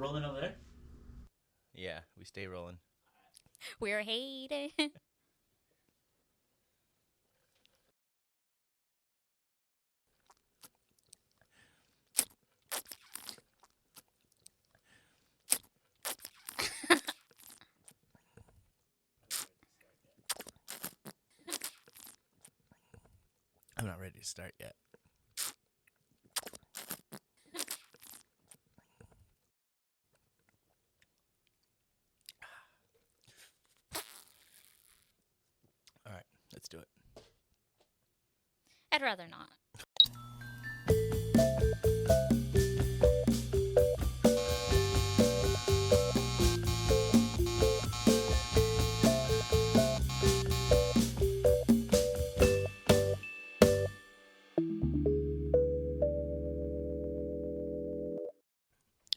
rolling over there? Yeah, we stay rolling. We're hating. I'm not ready to start yet. All right, let's do it. I'd rather not.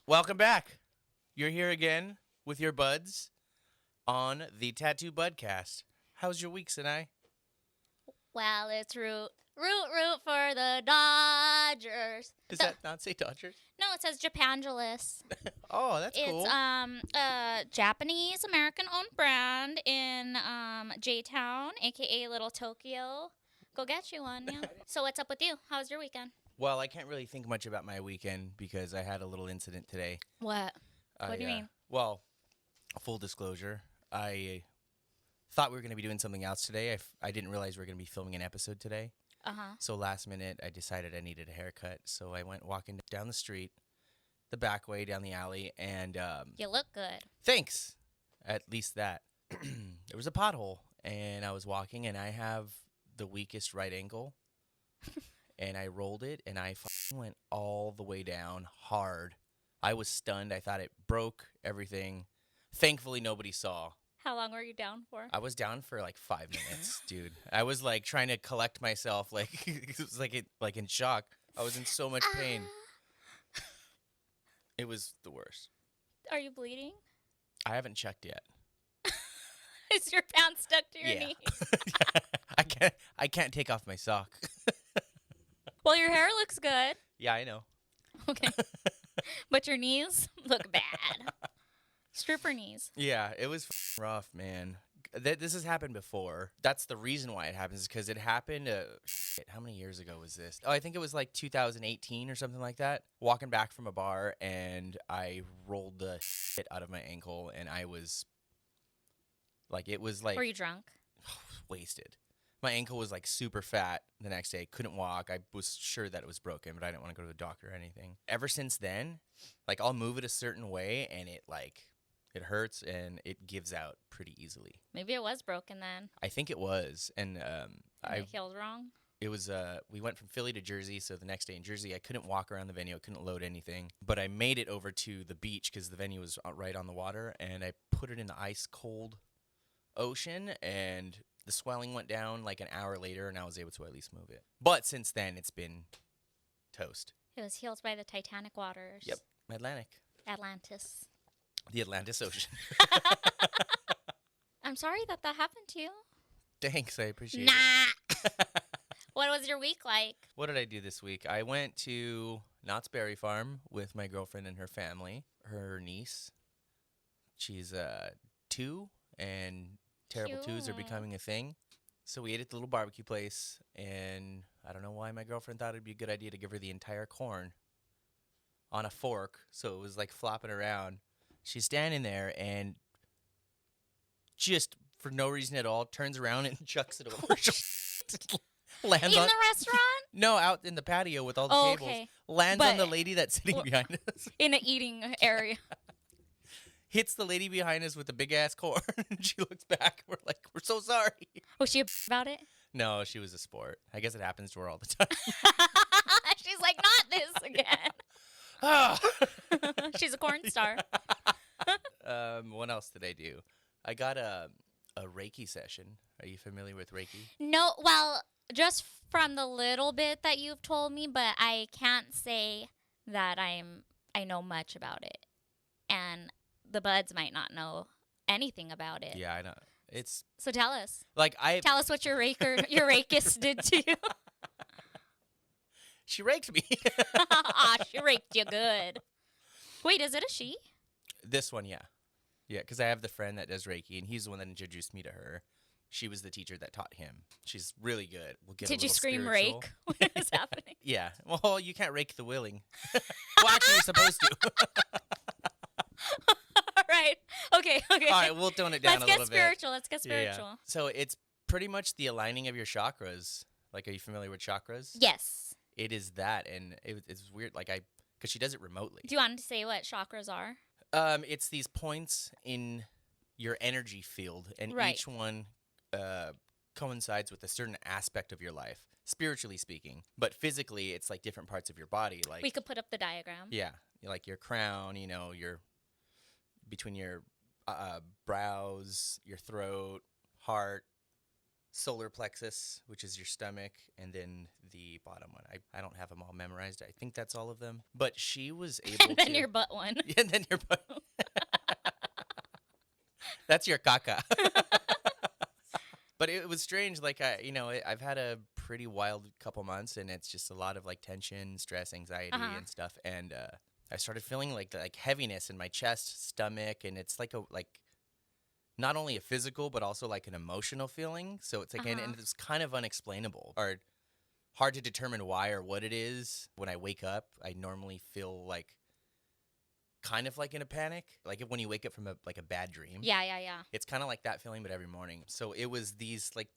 Welcome back. You're here again with your buds on the Tattoo Budcast. How's your week, Sanae? Well, it's root for the Dodgers. Does that not say Dodgers? No, it says Japangelis. Oh, that's cool. It's a Japanese American owned brand in J-Town, aka Little Tokyo. Go get you one, yeah. So what's up with you? How was your weekend? Well, I can't really think much about my weekend because I had a little incident today. What? What do you mean? Well, full disclosure, I thought we were going to be doing something else today. I didn't realize we were going to be filming an episode today. Uh-huh. So last minute, I decided I needed a haircut. So I went walking down the street, the back way, down the alley, and... you look good. Thanks. At least that. There was a pothole, and I was walking, and I have the weakest right ankle. And I rolled it, and I went all the way down hard. I was stunned. I thought it broke everything. Thankfully, nobody saw. How long were you down for? I was down for like 5 minutes, dude. I was like trying to collect myself. Like it was like in shock. I was in so much pain. It was the worst. Are you bleeding? I haven't checked yet. Is your pants stuck to your knees? I can't take off my sock. Well, your hair looks good. Yeah, I know. Okay. But your knees look bad. Stripper knees. Yeah, it was rough, man. This has happened before. That's the reason why it happens, is because it happened, how many years ago was this? Oh, I think it was like 2018 or something like that. Walking back from a bar, and I rolled the shit out of my ankle, and I was, like, it was like... Were you drunk? Wasted. My ankle was like super fat the next day. Couldn't walk. I was sure that it was broken, but I didn't want to go to the doctor or anything. Ever since then, like I'll move it a certain way and it hurts and it gives out pretty easily. Maybe it was broken then. I think it was. And it healed wrong? It was we went from Philly to Jersey, so the next day in Jersey I couldn't walk around the venue. I couldn't load anything. But I made it over to the beach because the venue was right on the water, and I put it in the ice cold ocean, and the swelling went down like an hour later, and I was able to at least move it. But since then, it's been toast. It was healed by the Titanic waters. Yep, Atlantis. The Atlantis Ocean. I'm sorry that happened to you. Thanks, I appreciate it. What was your week like? What did I do this week? I went to Knott's Berry Farm with my girlfriend and her family, her niece. She's 2, and... terrible twos are becoming a thing. So we ate at the little barbecue place, and I don't know why my girlfriend thought it'd be a good idea to give her the entire corn on a fork, so it was like flopping around. She's standing there and just for no reason at all turns around and chucks it over. Lands in the restaurant? No, out in the patio with all the tables. Okay. Lands on the lady that's sitting behind us. In the eating area. Hits the lady behind us with a big-ass corn, and she looks back. We're like, we're so sorry. Was she about it? No, she was a sport. I guess it happens to her all the time. She's like, not this again. She's a corn star. What else did I do? I got a Reiki session. Are you familiar with Reiki? No, well, just from the little bit that you've told me, but I can't say that I know much about it. And the buds might not know anything about it. Yeah, I know. So tell us. Tell us what your rakist did to you. She raked me. She raked you good. Wait, is it a she? This one, yeah. Yeah, because I have the friend that does Reiki, and he's the one that introduced me to her. She was the teacher that taught him. She's really good. We'll get Did a you little scream spiritual. rake when it was happening? Yeah. Well, you can't rake the willing. Well, actually, you're supposed to. All right. Okay. All right, we'll tone it down a little bit. Let's get Yeah, yeah. spiritual. So it's pretty much the aligning of your chakras. Like, are you familiar with chakras? Yes. It is that, and it's weird. Like, because she does it remotely. Do you want to say what chakras are? It's these points in your energy field, and Right. each one coincides with a certain aspect of your life, spiritually speaking. But physically, it's like different parts of your body. Like We could put up the diagram. yeah, like your crown. You know, your between your brows, your throat, heart, solar plexus, which is your stomach, and then the bottom one. I don't have them all memorized. I think that's all of them. But she was able And then to. your butt one. Yeah, and then your butt. That's your caca. But it was strange. Like I've had a pretty wild couple months, and it's just a lot of like tension, stress, anxiety, and stuff. And I started feeling like heaviness in my chest, stomach, and it's like not only a physical but also like an emotional feeling. So it's like and it's kind of unexplainable or hard to determine why or what it is. When I wake up, I normally feel like kind of like in a panic, like when you wake up from a bad dream. Yeah. It's kind of like that feeling, but every morning. So it was these like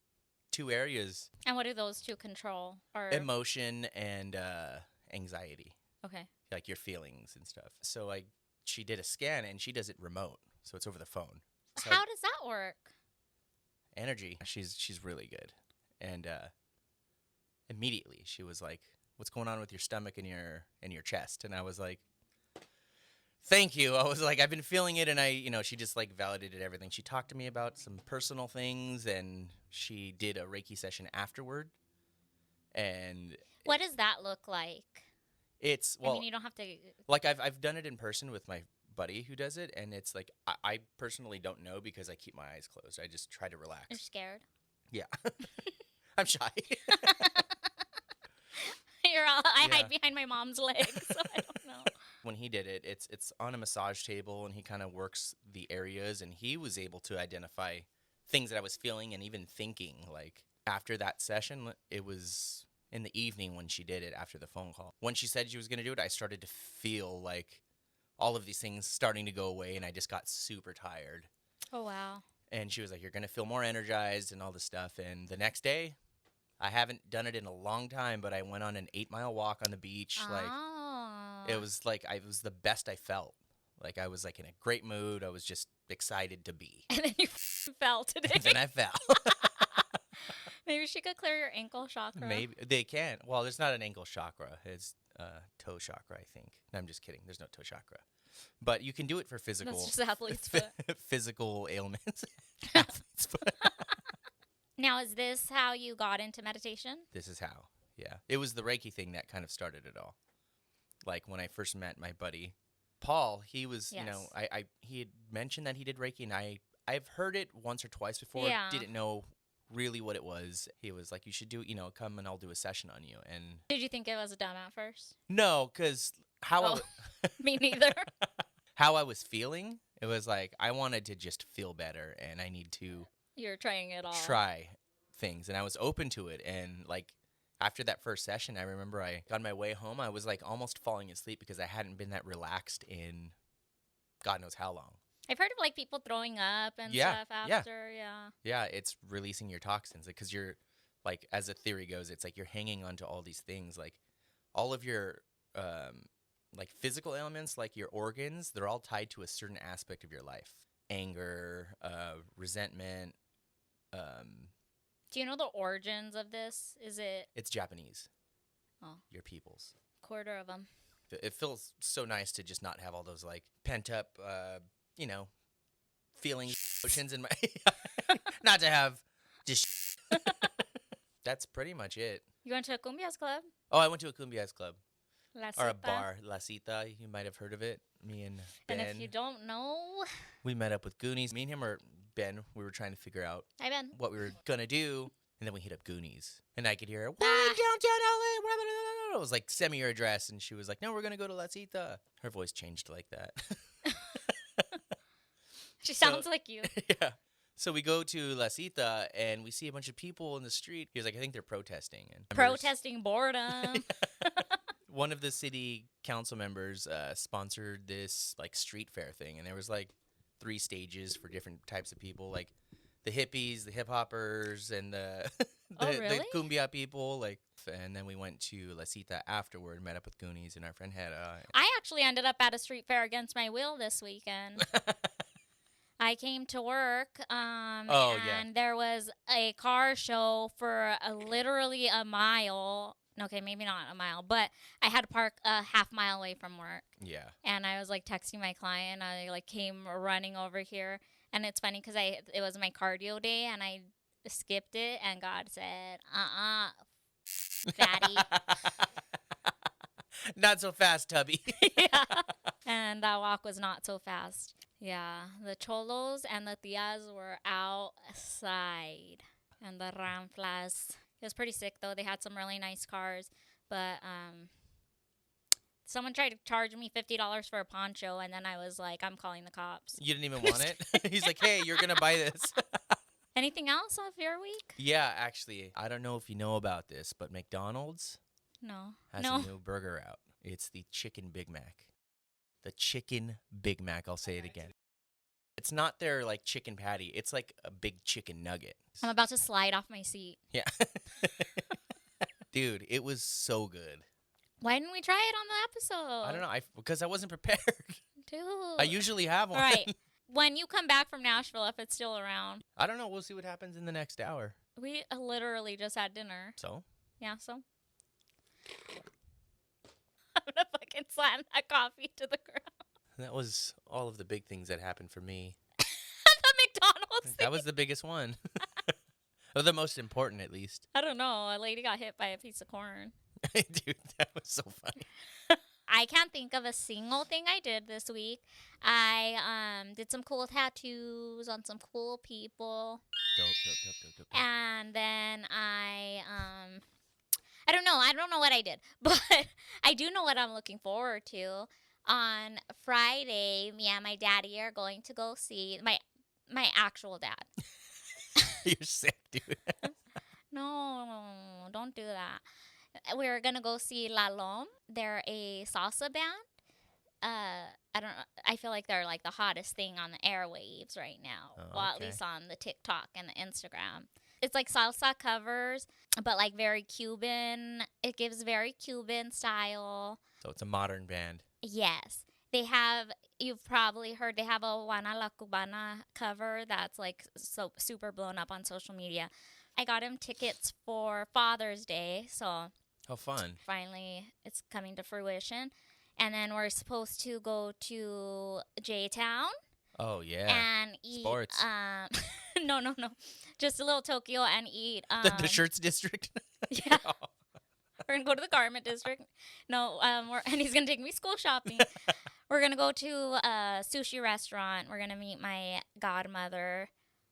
two areas: And what do those two control? Or emotion and anxiety, okay. like your feelings and stuff. So she did a scan, and she does it remote, so it's over the phone. So How does that work? energy. She's really good, and immediately she was like, "What's going on with your stomach and your chest?" And I was like, thank you. I was like, I've been feeling it, and she just like validated everything. She talked to me about some personal things, and she did a Reiki session afterward. And What does that look like? it's I mean, you don't have to. like I've done it in person with my buddy who does it, and it's like I personally don't know because I keep my eyes closed. I just try to relax. You're scared. Yeah, I'm shy. I Yeah. hide behind my mom's legs, so I don't know. When he did it, it's on a massage table, and he kind of works the areas, and he was able to identify things that I was feeling and even thinking. Like after that session, it was in the evening when she did it after the phone call. When she said she was going to do it, I started to feel like all of these things starting to go away, and I just got super tired. Oh, wow. And she was like, you're going to feel more energized and all this stuff. And the next day, I haven't done it in a long time, but I went on an 8-mile walk on the beach. Like it was the best I felt. Like I was like in a great mood. I was just excited to be. And then you fell today. And then I fell. Maybe she could clear your ankle chakra. Maybe they can. Well, there's not an ankle chakra. It's toe chakra, I think. No, I'm just kidding. There's no toe chakra. But you can do it for physical. That's just athlete's foot. Physical ailments. Athlete's foot. Now, is this how you got into meditation? This is how. Yeah. It was the Reiki thing that kind of started it all. Like when I first met my buddy, Paul, he was, Yes. he had mentioned that he did Reiki, and I've heard it once or twice before. Yeah. Didn't know really what it was. He was like, you should do, come and I'll do a session on you. And Did you think it was dumb at first? no, because Me neither. how I was feeling, it was like, I wanted to just feel better, and I need to You're trying it all. try things, and I was open to it. And like after that first session, I remember on my way home, I was like almost falling asleep because I hadn't been that relaxed in God knows how long. I've heard of like people throwing up and Yeah, stuff yeah. after. Yeah. Yeah, it's releasing your toxins because you're like, as the theory goes, it's like you're hanging on to all these things, like all of your like physical ailments, like your organs, they're all tied to a certain aspect of your life. Anger, resentment. Do you know the origins of this? Is it It's Japanese. Oh. Your peoples. quarter of them? It feels so nice to just not have all those like pent up, feelings, emotions in my. Not to have just. That's pretty much it. You went to a cumbias club? Oh, I went to a cumbias club La or a Cita? bar, La Cita. You might have heard of it. Me and Ben. And if you don't know, We met up with Goonies. Me and him or Ben. We were trying to figure out hi Ben. what we were gonna do, and then we hit up Goonies, and I could hear her. Ah. We're in downtown LA. Blah, blah, blah, blah. It was like, send me your address, and she was like, no, we're gonna go to La Cita. Her voice changed like that. She So- sounds like you. Yeah. So we go to La Cita and we see a bunch of people in the street. He was like, I think they're protesting. And Protesting boredom. one of the city council members sponsored this like street fair thing, and there was like 3 stages for different types of people, like the hippies, the hip hoppers, and the really? the cumbia people. Like, and then we went to La Cita afterward, met up with Goonies and our friend Hedda. I actually ended up at a street fair against my will this weekend. I came to work, Oh, yeah. and there was a car show for literally a mile. Okay, maybe not a mile, but I had to park a half mile away from work. Yeah. And I was like texting my client. I like came running over here, and it's funny because it was my cardio day, and I skipped it, and God said, fatty. Not so fast, Tubby. Yeah. And that walk was not so fast. Yeah, the cholos and the tias were outside, and the ramflas. It was pretty sick though. They had some really nice cars, but someone tried to charge me $50 for a poncho, and then I was like, I'm calling the cops. You didn't even want it? He's like, hey, you're going to buy this. Anything else off your week? Yeah, actually, I don't know if you know about this, but McDonald's No. has No. a new burger out. It's the Chicken Big Mac. The Chicken Big Mac, I'll say it again. It's not their like chicken patty. It's like a big chicken nugget. I'm about to slide off my seat. Yeah. Dude, it was so good. Why didn't we try it on the episode? I don't know, because I wasn't prepared. Dude. I usually have one. Right. When you come back from Nashville, if it's still around. I don't know. We'll see what happens in the next hour. We literally just had dinner. So? Yeah, so. I'm going to fucking slam that coffee to the ground. That was all of the big things that happened for me. The McDonald's That was the biggest one. Or the most important, at least. I don't know. A lady got hit by a piece of corn. Dude, that was so funny. I can't think of a single thing I did this week. I did some cool tattoos on some cool people. Dope. And then I don't know. I don't know what I did. But I do know what I'm looking forward to. On Friday, me and my daddy are going to go see my actual dad. You're sick, dude. No, don't do that. We're gonna go see La Lom. They're a salsa band. I don't know. I feel like they're like the hottest thing on the airwaves right now. Oh, Well, at okay. least on the TikTok and the Instagram. It's like salsa covers, but like very Cuban. It gives very Cuban style. So it's a modern band. Yes. They have, you've probably heard, they have a Juana La Cubana cover that's like so super blown up on social media. I got him tickets for Father's Day, so How fun. finally it's coming to fruition. And then we're supposed to go to J-Town Oh, yeah. and eat. Sports. No. Just a little Tokyo and eat. The Shirts District? Yeah. We're going to go to the garment district. No, and he's going to take me school shopping. We're going to go to a sushi restaurant. We're going to meet my godmother,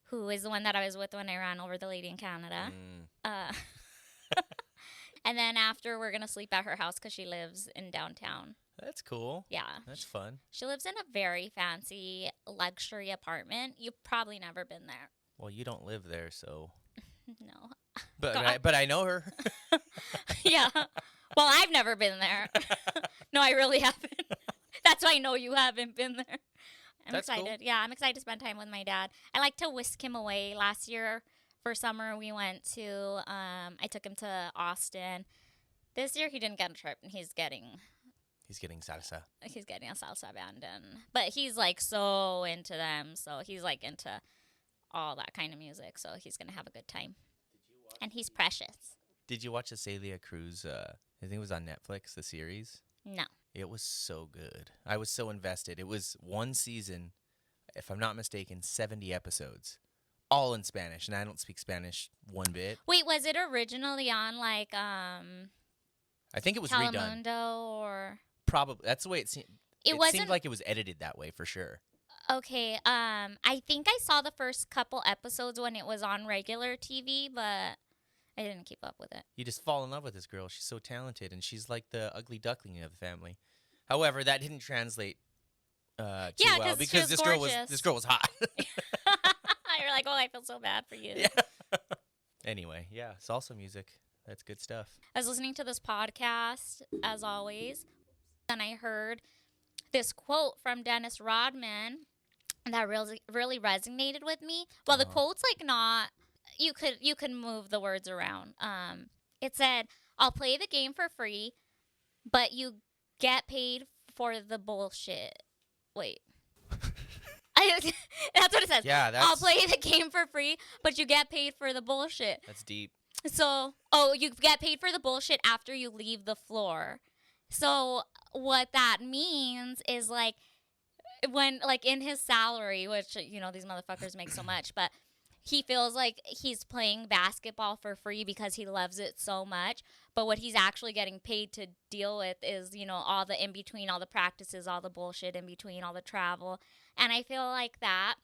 who is the one that I was with when I ran over the lady in Canada. And then after, we're going to sleep at her house because she lives in downtown. That's cool. Yeah. That's fun. She lives in a very fancy luxury apartment. You've probably never been there. Well, you don't live there, so. No. But I know her. Yeah. Well, I've never been there. No, I really haven't. That's why I know you haven't been there. I'm That's cool. excited. Yeah, I'm excited to spend time with my dad. I like to whisk him away. Last year for summer, we went to, I took him to Austin. This year, he didn't get a trip, and he's getting salsa. a salsa band. But he's like so into them. So he's like into all that kind of music. So he's going to have a good time. And he's precious. Did you watch the Celia Cruz? I think it was on Netflix, the series. No. It was so good. I was so invested. It was one season, if I'm not mistaken, 70 episodes, all in Spanish, and I don't speak Spanish one bit. Wait, was it originally on like I think it was redone. Telemundo or? Probably. That's the way it seemed. It wasn't seemed like it was edited that way for sure. Okay. I think I saw the first couple episodes when it was on regular TV, but I didn't keep up with it. You just fall in love with this girl. She's so talented, and she's like the ugly duckling of the family. However, that didn't translate too Yeah, well 'cause she because was this girl was hot. You're like, oh, I feel so bad for you. Yeah. Anyway, yeah, salsa music. That's good stuff. I was listening to this podcast, as always, and I heard this quote from Dennis Rodman that really resonated with me. Well, the quote's like not you could move the words around. It said, "I'll play the game for free, but you get paid for the bullshit." Wait. That's what it says. Yeah, I'll play the game for free, but you get paid for the bullshit. That's deep. So, you get paid for the bullshit after you leave the floor. So, what that means is like when like in his salary, which these motherfuckers make so much, but he feels like he's playing basketball for free because he loves it so much. But what he's actually getting paid to deal with is, all the in between, all the practices, all the bullshit in between, all the travel. And I feel like that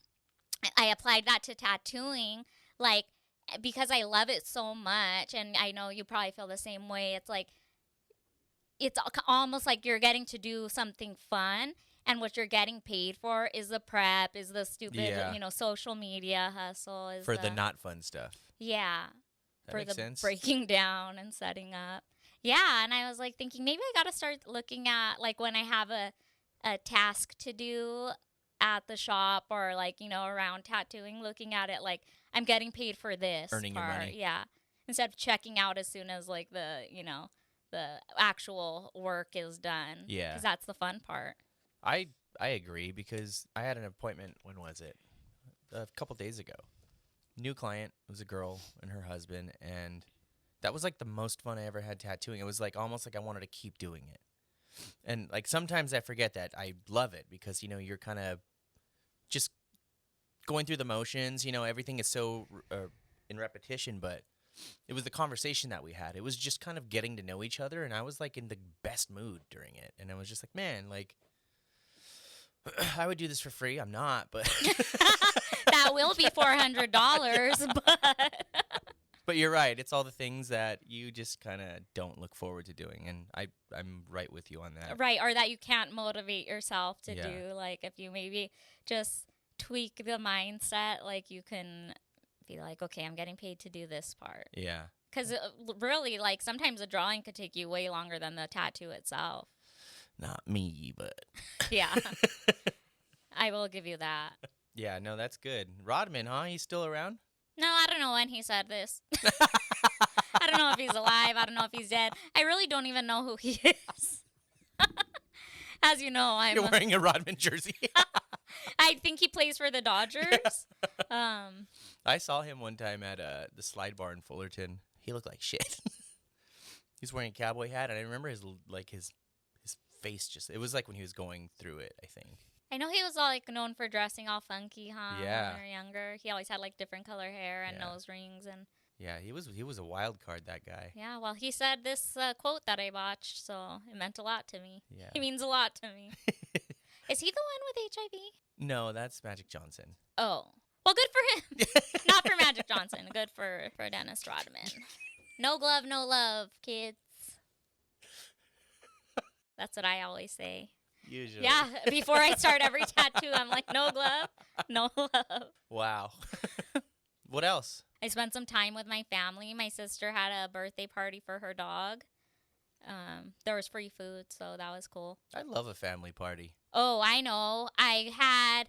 I applied that to tattooing, like, because I love it so much. And I know you probably feel the same way. It's like, it's almost like you're getting to do something fun. And what you're getting paid for is the prep, is the stupid, social media hustle. Is for the not fun stuff. Yeah. That for makes the sense. breaking down and setting up. Yeah, and I was like thinking maybe I got to start looking at like when I have a task to do at the shop or like, around tattooing, looking at it like I'm getting paid for this Earning part. your money. Yeah. Instead of checking out as soon as like the actual work is done. Yeah. Because that's the fun part. I agree because I had an appointment, when was it? A couple days ago. New client was a girl and her husband, and that was like the most fun I ever had tattooing. It was like almost like I wanted to keep doing it. And like sometimes I forget that I love it because, you're kind of just going through the motions, everything is so in repetition, but it was the conversation that we had. It was just kind of getting to know each other, and I was like in the best mood during it. And I was just like, man, like, I would do this for free. I'm not, but that will be $400, but but you're right. It's all the things that you just kind of don't look forward to doing, and I'm right with you on that. Right, or that you can't motivate yourself to Yeah. do. Like if you maybe just tweak the mindset, like you can be like, okay, I'm getting paid to do this part. Yeah. Because really, like sometimes a drawing could take you way longer than the tattoo itself. Not me, but Yeah. I will give you that. yeah, no, that's good. Rodman, huh? He's still around? No, I don't know when he said this. I don't know if he's alive. I don't know if he's dead. I really don't even know who he is. As you know, You're wearing a Rodman jersey. I think he plays for the Dodgers. I saw him one time at the Slide Bar in Fullerton. He looked like shit. He's wearing a cowboy hat, and I remember his face just, it was like when he was going through it, I think. I know he was all like known for dressing all funky, huh? Yeah. When we were younger. He always had like different color hair and Yeah. nose rings and Yeah, he was a wild card, that guy. yeah, well, he said this quote that I botched, so it meant a lot to me. Yeah. He means a lot to me. Is he the one with HIV? No, that's Magic Johnson. Oh. Well, good for him. Not for Magic Johnson. Good for Dennis Rodman. No glove, no love, kids. That's what I always say. Usually. Yeah, before I start every tattoo, I'm like, no glove, no love. Wow. What else? I spent some time with my family. My sister had a birthday party for her dog. There was free food, so that was cool. I love a family party. Oh, I know. I had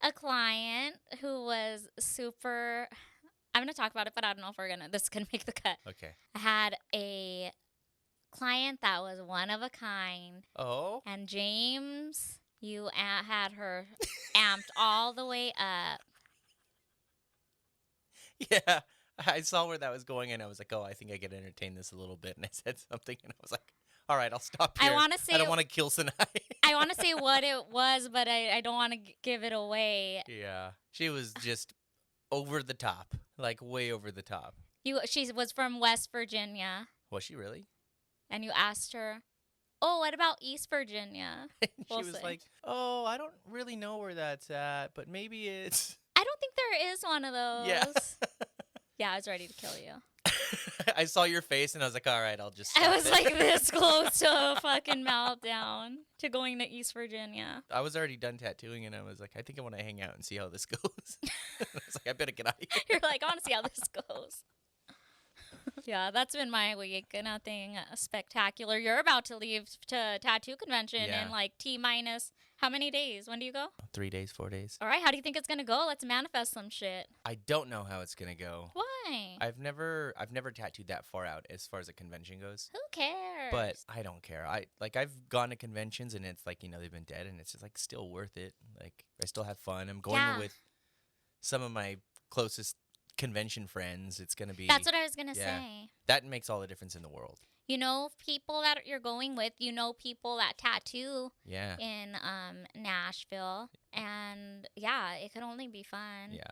a client who was super... I'm going to talk about it, but I don't know if this is going to make the cut. Okay. I had a client that was one of a kind. Oh? And James, you had her amped all the way up. Yeah. I saw where that was going, and I was like, oh, I think I could entertain this a little bit. And I said something, and I was like, all right, I'll stop here. I want to say... I don't want to kill Sanae. I want to say what it was, but I don't want to give it away. Yeah. She was just over the top. Like, way over the top. She was from West Virginia. Was she really? And you asked her, oh, what about East Virginia? She was like, oh, I don't really know where that's at, but maybe it's... I don't think there is one of those. Yeah. Yeah, I was ready to kill you. I saw your face and I was like, all right, I'll just. I was stop like it. this close to a fucking meltdown to going to East Virginia. I was already done tattooing and I was like, I think I want to hang out and see how this goes. I was like, I better get out of here. You're like, I want to see how this goes. Yeah, that's been my week. Nothing spectacular. You're about to leave to tattoo convention Yeah. in like T-minus how many days? When do you go? 3 days, 4 days. All right, how do you think it's going to go? Let's manifest some shit. I don't know how it's gonna go. Why? I've never tattooed that far out as far as a convention goes. Who cares? But I don't care. I've gone to conventions and it's like, they've been dead and it's just like still worth it. Like I still have fun. I'm going Yeah. with some of my closest convention friends. It's gonna be That's what I was going to yeah. say. that makes all the difference in the world. You know people that you're going with, you know people that tattoo Yeah. in Nashville, and yeah, it could only be fun. Yeah.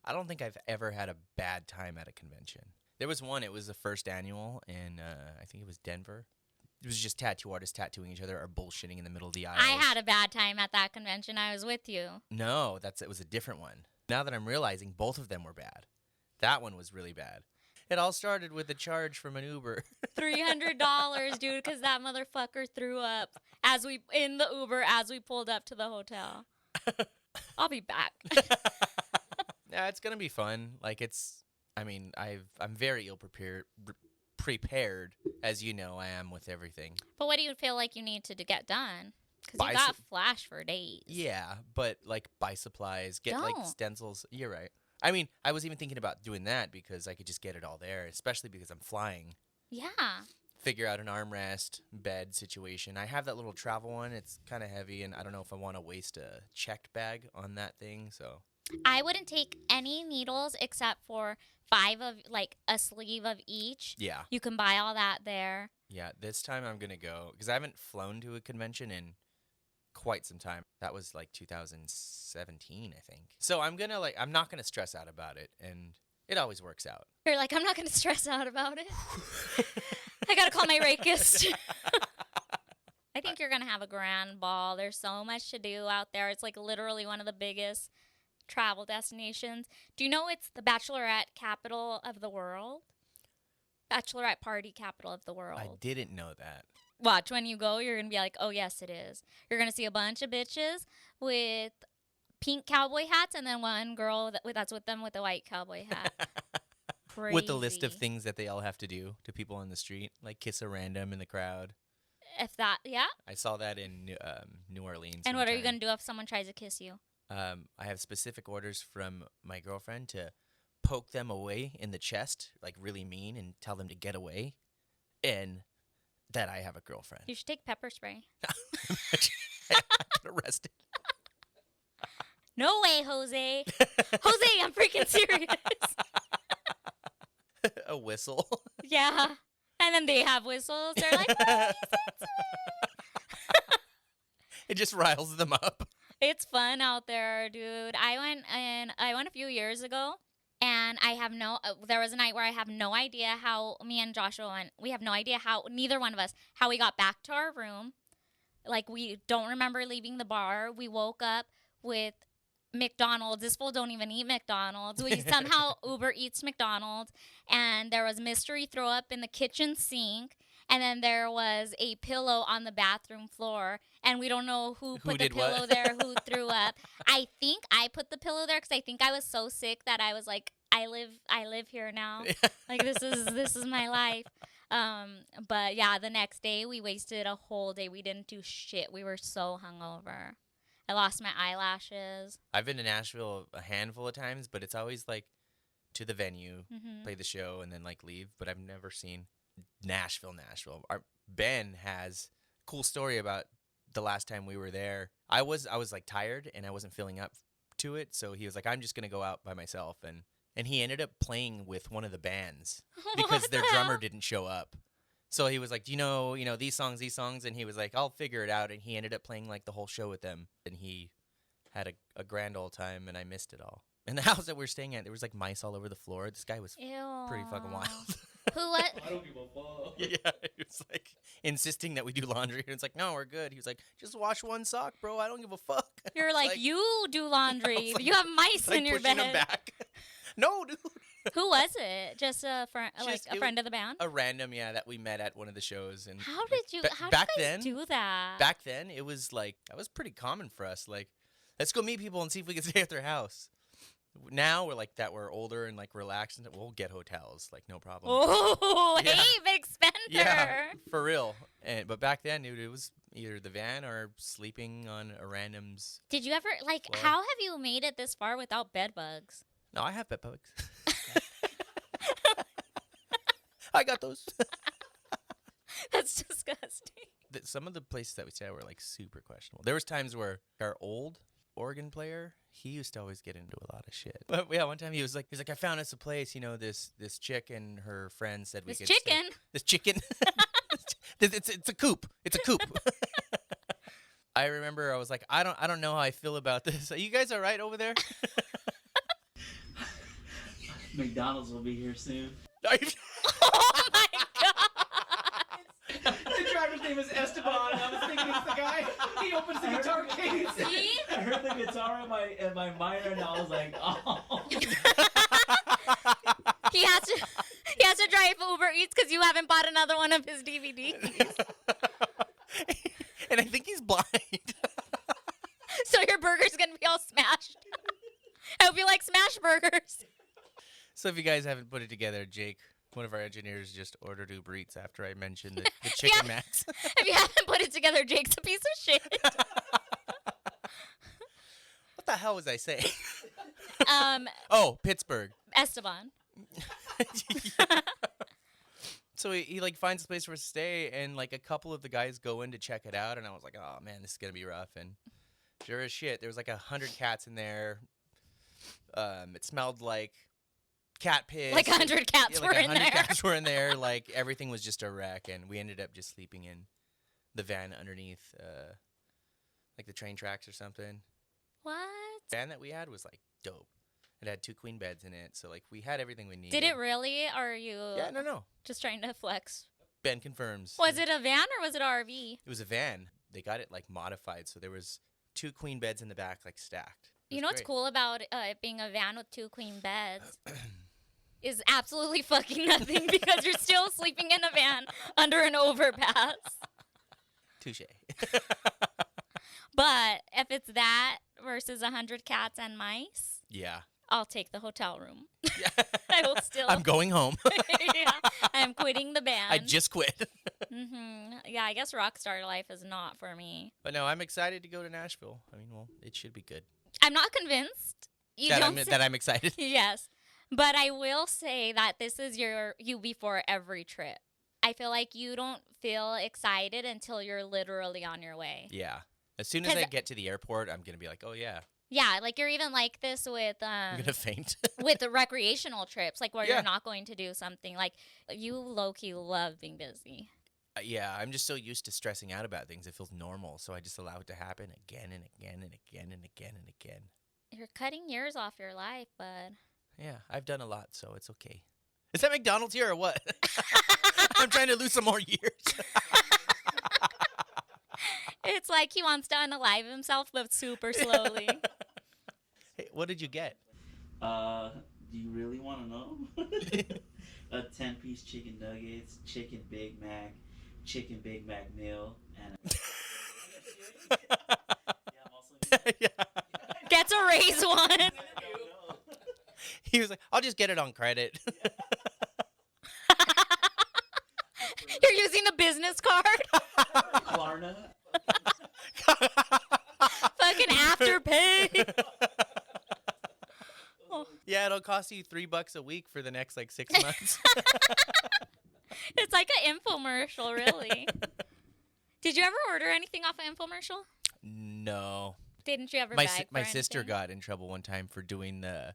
I don't think I've ever had a bad time at a convention. There was one, it was the first annual in I think it was Denver. It was just tattoo artists tattooing each other or bullshitting in the middle of the aisles. I had a bad time at that convention. I was with you. No, it was a different one. Now that I'm realizing both of them were bad. That one was really bad. It all started with a charge from an Uber. $300, dude, because that motherfucker threw up in the Uber as we pulled up to the hotel. I'll be back. Yeah, it's gonna be fun. Like I'm very ill prepared, as you know I am with everything. But what do you feel like you need to get done? Because Buy you got flash for days. Yeah, but like buy supplies, get like Don't. stencils. You're right. I mean, I was even thinking about doing that because I could just get it all there, especially because I'm flying. Yeah. Figure out an armrest bed situation. I have that little travel one. It's kind of heavy, and I don't know if I want to waste a checked bag on that thing. So I wouldn't take any needles except for 5 of, like, a sleeve of each. yeah, You can buy all that there. yeah. This time I'm gonna go because I haven't flown to a convention in quite some time. That was like 2017, I think. So I'm not gonna stress out about it, and it always works out. You're like, I'm not going to stress out about it. I got to call my Reikist. I think you're going to have a grand ball. There's so much to do out there. It's like literally one of the biggest travel destinations. Do you know it's the bachelorette capital of the world? Bachelorette party capital of the world. I didn't know that. Watch, when you go, you're going to be like, oh, yes, it is. You're going to see a bunch of bitches with pink cowboy hats and then one girl that's with them with a white cowboy hat. Crazy. With the list of things that they all have to do to people on the street, like kiss a random in the crowd. If that, yeah. I saw that in New Orleans. And what are you going to do if someone tries to kiss you? I have specific orders from my girlfriend to poke them away in the chest, like really mean, and tell them to get away, and that I have a girlfriend. You should take pepper spray. I get arrested. No way, Jose. Jose, I'm freaking serious. A whistle. Yeah. And then they have whistles. They're like, "Oh, It just riles them up. it's fun out there, dude. I went a few years ago, and there was a night where I have no idea how me and Joshua went. We have no idea neither one of us, how we got back to our room. Like, we don't remember leaving the bar. We woke up with McDonald's. This fool don't even eat McDonald's. We somehow Uber Eats McDonald's, and there was mystery throw up in the kitchen sink, and then there was a pillow on the bathroom floor, and we don't know who put the pillow what? there, who threw up. I think I put the pillow there because I think I was so sick that I was like, I live here now. Like, this is my life. But yeah, the next day we wasted a whole day. We didn't do shit. We were so hungover. I lost my eyelashes. I've been to Nashville a handful of times, but it's always like to the venue, Mm-hmm. play the show, and then like leave. But I've never seen Nashville. Ben has a cool story about the last time we were there. I was like tired and I wasn't feeling up to it, so he was like, I'm just gonna go out by myself, and he ended up playing with one of the bands because What their the drummer hell? didn't show up. So he was like, do you know these songs, and he was like, I'll figure it out, and he ended up playing like the whole show with them, and he had a grand old time, and I missed it all. In the house that we were staying at, there was like mice all over the floor. This guy was Ew. pretty fucking wild. Who what? I don't give a fuck. Yeah, he was like insisting that we do laundry, and it's like, no, we're good. He was like, just wash one sock, bro. I don't give a fuck. You're I was like, you do laundry. like- You have mice like in your pushing bed. him back. No, dude. Who was it? Just a friend, like Just- a friend of the band? A random, that we met at one of the shows. And How did you? How back did you guys then, do that? Back then, it was like that was pretty common for us. Like, let's go meet people and see if we can stay at their house. Now we're like that. We're older and like relaxed, and we'll get hotels, like no problem. Oh, Yeah. hey, big spender. Yeah, for real. But back then, dude, it was either the van or sleeping on a random's. Did you ever like? Well- How have you made it this far without bed bugs? No, I have bed bugs. I got those. That's disgusting. Some of the places that we stayed at were like super questionable. There was times where our old organ player, he used to always get into a lot of shit. But yeah, one time he was like, I found us a place. This chick and her friend said we This could. chicken. This chicken. It's a coop. It's a coop. I remember I was like, I don't know how I feel about this. Are you guys all right over there? McDonald's will be here soon. Oh my god. The driver's name is Esteban. I was thinking it's the guy. He opens the guitar case. See? I heard the guitar in my minor, and I was like, oh. He has to drive Uber Eats because you haven't bought another one of his DVDs. And I think he's blind. So your burger's gonna be all smashed. I hope you like smash burgers. So if you guys haven't put it together, Jake, one of our engineers, just ordered Uber Eats after I mentioned the chicken Yeah. max. If you haven't put it together, Jake's a piece of shit. What the hell was I saying? Oh, Pittsburgh. Esteban. So he like finds a place for us to stay, and like a couple of the guys go in to check it out, and I was like, oh man, this is gonna be rough. And sure as shit, there was like 100 cats in there. It smelled like cat piss. Like 100 cats Yeah, were like in 100 there. cats were in there. Like everything was just a wreck, and we ended up just sleeping in the van underneath, like the train tracks or something. What? The van that we had was like dope. It had 2 queen beds in it, so like we had everything we needed. Did it really? Or are you Yeah, no. just trying to flex? Ben confirms. Was it a van or was it an RV? It was a van. They got it like modified, so there was 2 queen beds in the back, like stacked. It You was know what's great. cool about it being a van with 2 queen beds? Is absolutely fucking nothing because you're still sleeping in a van under an overpass. Touche. But if it's that versus 100 cats and mice, Yeah. I'll take the hotel room. Yeah. I will still. I'm going home. Yeah, I'm quitting the band. I just quit. Yeah, I guess rockstar life is not for me. But no, I'm excited to go to Nashville. I mean, well, it should be good. I'm not convinced. You that, don't I'm, say- that I'm excited. Yes. But I will say that this is you before every trip. I feel like you don't feel excited until you're literally on your way. Yeah. As soon as 'Cause- I get to the airport, I'm going to be like, oh, yeah. Yeah, like you're even like this with I'm going to faint. with the recreational trips, like where Yeah. you're not going to do something. Like you low-key love being busy. Yeah, I'm just so used to stressing out about things. It feels normal, so I just allow it to happen again and again and again and again and again. You're cutting years off your life, bud. Yeah, I've done a lot, so it's okay. Is that McDonald's here or what? I'm trying to lose some more years. It's like he wants to unalive himself, but super slowly. Hey, what did you get? Do you really want to know? A 10-piece chicken nuggets, chicken Big Mac meal, and yeah, I'm also Yeah. Gets a raise one. He was like, I'll just get it on credit. You're using the business card. Klarna. Fucking afterpay. Yeah, it'll cost you $3 a week for the next like 6 months. It's like an infomercial, really. Did you ever order anything off an infomercial? No. Didn't you ever My beg my for sister anything? got in trouble one time for doing the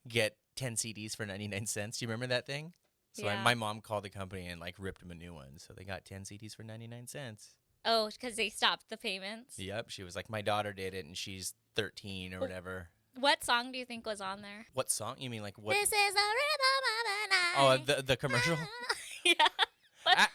get 10 CDs for 99 cents. Do you remember that thing? So Yeah. my mom called the company and like ripped them a new one. So they got 10 CDs for 99 cents. Oh, because they stopped the payments. Yep. She was like, my daughter did it and she's 13 or whatever. What song do you think was on there? What song? You mean like what? This is the rhythm of the Oh, night. the commercial? Yeah.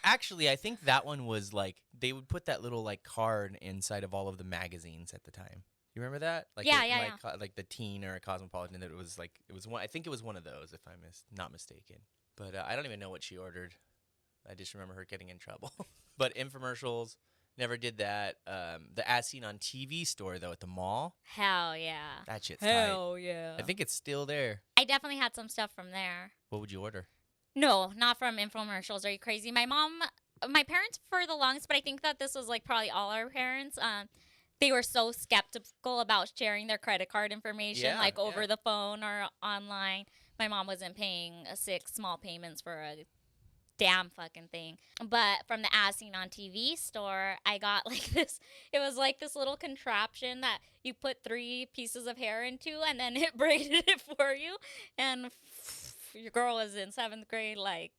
Actually, I think that one was like, they would put that little like card inside of all of the magazines at the time. You remember that? Like Yeah, it, yeah, like the Teen or a Cosmopolitan. That it was one. I think it was one of those, if I'm not mistaken. But I don't even know what she ordered. I just remember her getting in trouble. But infomercials, never did that. The As Seen on TV store though at the mall. Hell yeah. That shit's Hell yeah. tight. I think it's still there. I definitely had some stuff from there. What would you order? No, not from infomercials. Are you crazy? My parents for the longest, but I think that this was like probably all our parents. They were so skeptical about sharing their credit card information over the phone or online. My mom wasn't paying 6 small payments for a damn fucking thing. But from the As Seen on TV store, I got like this. It was like this little contraption that you put 3 pieces of hair into, and then it braided it for you. And your girl was in 7th grade, like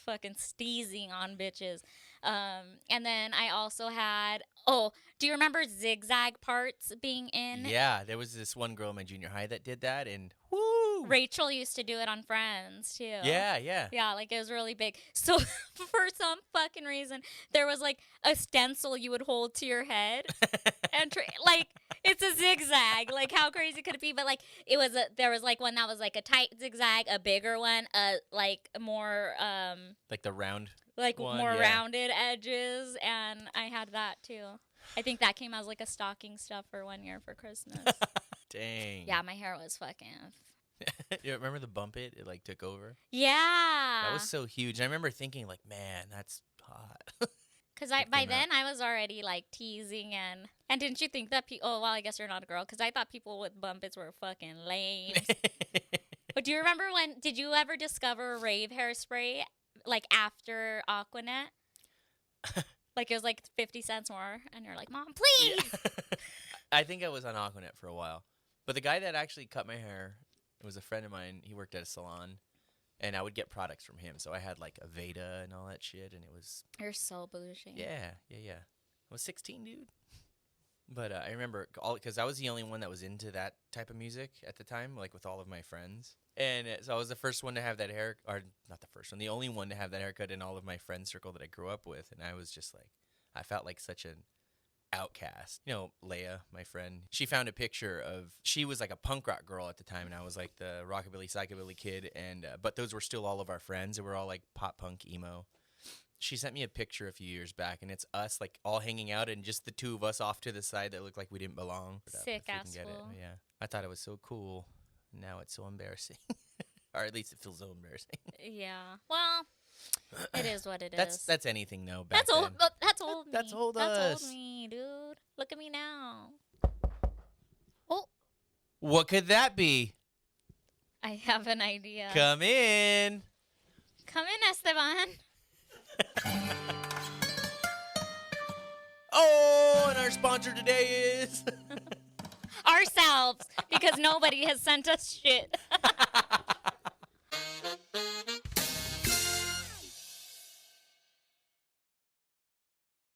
fucking steezing on bitches. And then I also had, do you remember zigzag parts being in? Yeah, there was this one girl in my junior high that did that, and woo! Rachel used to do it on Friends, too. Yeah, yeah. Yeah, like it was really big. So for some fucking reason, there was like a stencil you would hold to your head. And like, it's a zigzag. Like, how crazy could it be? But like, there was like one that was like a tight zigzag, a bigger one, like more, like the round like one, more rounded edges, and I had that too. I think that came as like a stocking stuff for one year for Christmas. Dang. Yeah, my hair was fucking. You remember the bump it? It like took over. Yeah. That was so huge. I remember thinking like, man, that's hot. Because by then I was already like teasing and didn't you think that people? Oh well, I guess you're not a girl. Because I thought people with bumpets were fucking lame. But do you remember did you ever discover rave hairspray like after Aquanet? Like it was like 50 cents more, and you're like, Mom, please. Yeah. I think I was on Aquanet for a while, but the guy that actually cut my hair, it was a friend of mine. He worked at a salon, and I would get products from him. So I had like a Veda and all that shit, and it was. You're so bougie. Yeah. I was 16, dude. But I remember because I was the only one that was into that type of music at the time, like with all of my friends. And so I was the first one to have that hair, or not the first one, the only one to have that haircut in all of my friend circle that I grew up with. And I was just like, I felt like such an outcast. You know, Leia, my friend, she found a picture she was like a punk rock girl at the time, and I was like the rockabilly, psychobilly kid. And but those were still all of our friends. They were all like pop punk emo. She sent me a picture a few years back, and it's us like all hanging out, and just the 2 of us off to the side that looked like we didn't belong. Sick ass fool. Yeah, I thought it was so cool. Now it's so embarrassing, or at least it feels so embarrassing. Yeah. Well, it is what it is. That's anything though. That's old. That's old. That's me. old That's us. old me, dude. Look at me now. What could that be? I have an idea. Come in. Come in, Esteban. Oh, and our sponsor today is Ourselves, because nobody has sent us shit.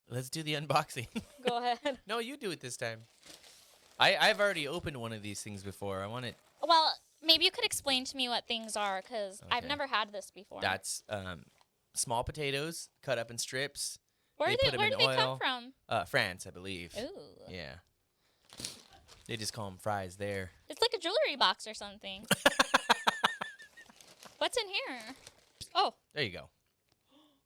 Let's do the unboxing. Go ahead. No, you do it this time. I've already opened one of these things before. I want it. Well, maybe you could explain to me what things are, because I've Okay. never had this before. That's small potatoes cut up in strips. Where do put 'em they in come oil. from? France, I believe. Ooh. Yeah. They just call them fries there. It's like a jewelry box or something. What's in here? Oh. There you go.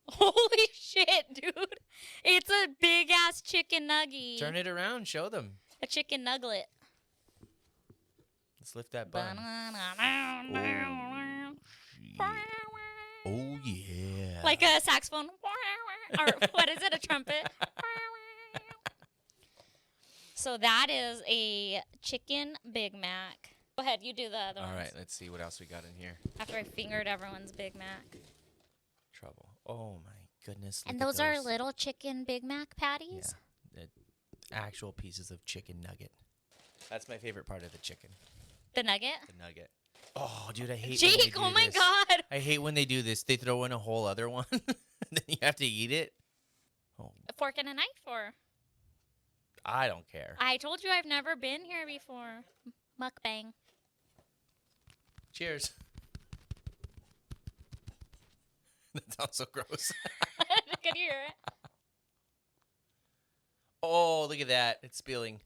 Holy shit, dude. It's a big ass chicken nugget. Turn it around. Show them. A chicken nugget. Let's lift that bun. Oh, yeah. Like a saxophone. Or what is it? A trumpet. So that is a chicken Big Mac. Go ahead, you do the other All ones. right, let's see what else we got in here. After I fingered everyone's Big Mac. Trouble. Oh, my goodness. And look at those are little chicken Big Mac patties? Yeah. The actual pieces of chicken nugget. That's my favorite part of the chicken. The nugget? The nugget. Oh, dude, I hate when they Jake, do oh my this. God. I hate when they do this. They throw in a whole other one. Then you have to eat it. Oh, A fork and a knife or? I don't care. I told you I've never been here before. Mukbang. Cheers. That sounds so gross. Can you hear it? Oh, look at that. It's spilling.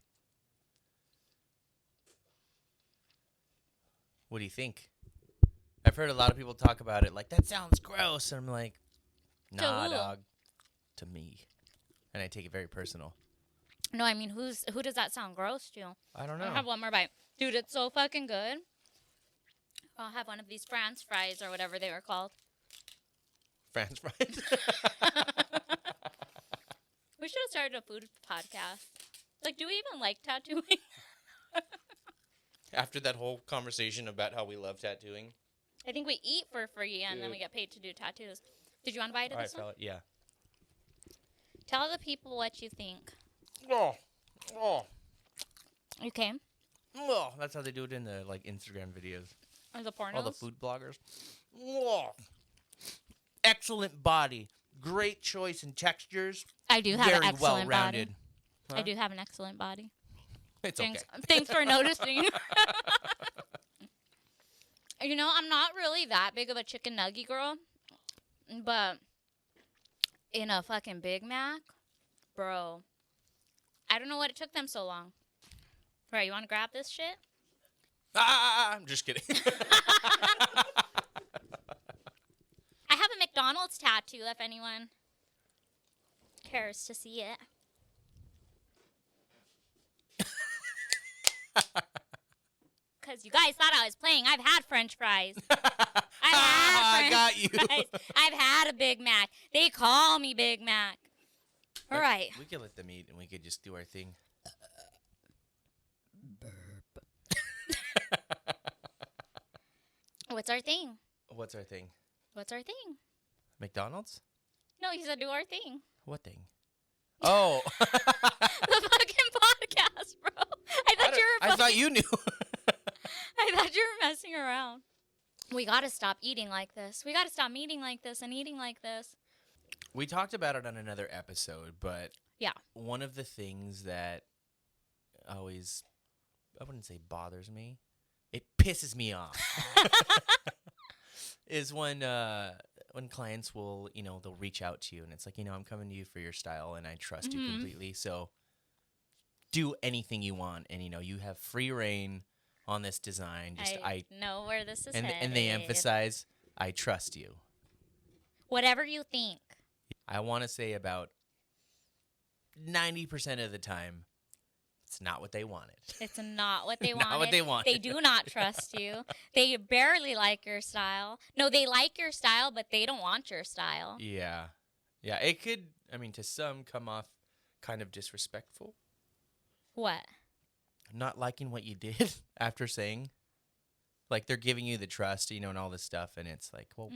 What do you think? I've heard a lot of people talk about it like, that sounds gross. And I'm like, nah, who? dog. To me. And I take it very personal. No, I mean, who does that sound gross to? I don't know. I'll have one more bite. Dude, it's so fucking good. I'll have one of these France fries or whatever they were called. France fries? We should have started a food podcast. Like, do we even like tattooing? After that whole conversation about how we love tattooing. I think we eat for free and then we get paid to do tattoos. Did you want to bite of this one? Yeah. Tell the people what you think. Oh. Okay. Oh. That's how they do it in the like Instagram videos. Or the pornos? All the food bloggers. Oh. Excellent body. Great choice in textures. I do have an Very excellent well-rounded. body. Huh? I do have an excellent body. It's Thanks, okay. thanks for noticing. You know, I'm not really that big of a chicken nugget girl, but in a fucking Big Mac, bro, I don't know what it took them so long. Right, you want to grab this shit? I'm just kidding. I have a McDonald's tattoo if anyone cares to see it. Because you guys thought I was playing. I've had French fries. I got you. Fries. I've had a Big Mac. They call me Big Mac. All right. We could let them eat and we could just do our thing. What's our thing? What's our thing? What's our thing? McDonald's? No, he said do our thing. What thing? Oh. The fucking podcast, bro. I thought you knew. I thought you were messing around. We gotta stop eating like this. We gotta stop eating like this and eating like this. We talked about it on another episode, but Yeah. one of the things that always, I wouldn't say bothers me, it pisses me off, is when clients will, they'll reach out to you and it's like, I'm coming to you for your style and I trust you completely. So do anything you want. And, you have free reign on this design. I know where this is and headed. they emphasize, I trust you. Whatever you think. I want to say about 90% of the time, it's not what they wanted. It's not what they wanted. Not what they wanted. They do not trust you. They barely like your style. No, they like your style, but they don't want your style. Yeah. Yeah, it could, to some come off kind of disrespectful. What? Not liking what you did after saying. Like, they're giving you the trust, and all this stuff, and it's like, well,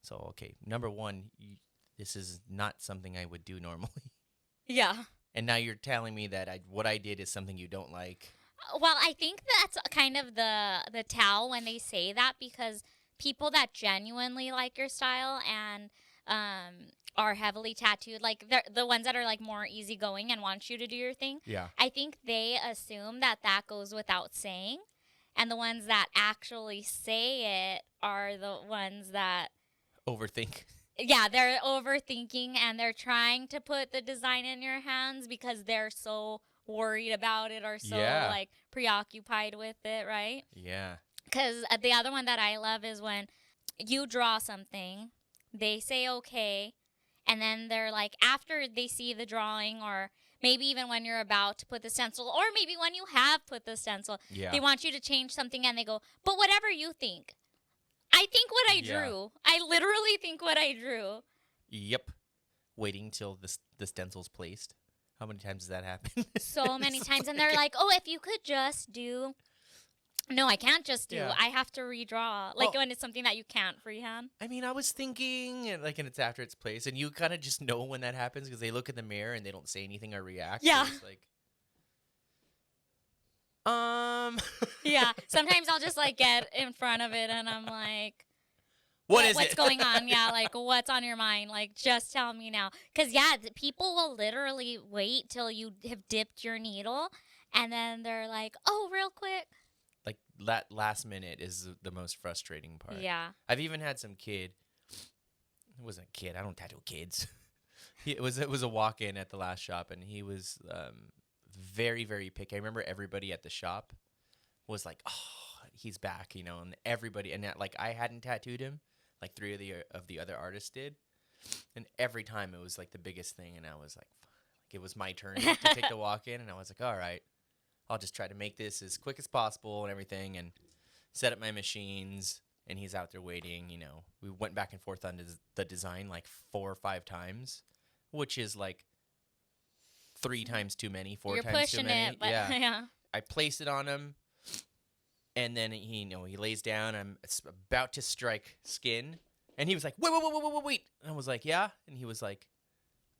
so, okay, number one, this is not something I would do normally. Yeah. And now you're telling me that what I did is something you don't like. Well, I think that's kind of the tell when they say that, because people that genuinely like your style and are heavily tattooed, like the ones that are like more easygoing and want you to do your thing. Yeah. I think they assume that goes without saying, and the ones that actually say it are the ones that Overthink. Yeah, they're overthinking and they're trying to put the design in your hands because they're so worried about it or so like preoccupied with it, right? Yeah. Because the other one that I love is when you draw something, they say okay, and then they're like, after they see the drawing, or maybe even when you're about to put the stencil, or maybe when you have put the stencil, they want you to change something and they go, but whatever you think. I think what I drew. I literally think what I drew. Yep. Waiting till the stencil's placed. How many times does that happen? So many times. And they're like, oh, if you could just do. No, I can't just do. I have to redraw. Like when it's something that you can't freehand. I was thinking, and it's after its place, and you kind of just know when that happens because they look in the mirror and they don't say anything or react. Yeah. So it's like, Yeah. Sometimes I'll just like get in front of it and I'm like, what's going on? Yeah. Like, what's on your mind? Like, just tell me now. Because, people will literally wait till you have dipped your needle and then they're like, oh, real quick. Like, that last minute is the most frustrating part. Yeah. I've even had some kid. It wasn't a kid. I don't tattoo kids. It was a walk-in at the last shop, and he was very, very picky. I remember everybody at the shop was like, oh, he's back, you know, and everybody, and that, like, I hadn't tattooed him, like 3 of the other artists did, and every time it was like the biggest thing, and I was like, it was my turn to take the walk in, and I was like, all right, I'll just try to make this as quick as possible and everything, and set up my machines, and he's out there waiting, you know. We went back and forth on the design like 4 or 5 times, which is like 3 times too many, 4 You're times too pushing many. it, but yeah. I placed it on him, and then he, you know, he lays down. I'm about to strike skin, and he was like, wait. And I was like, yeah. And he was like,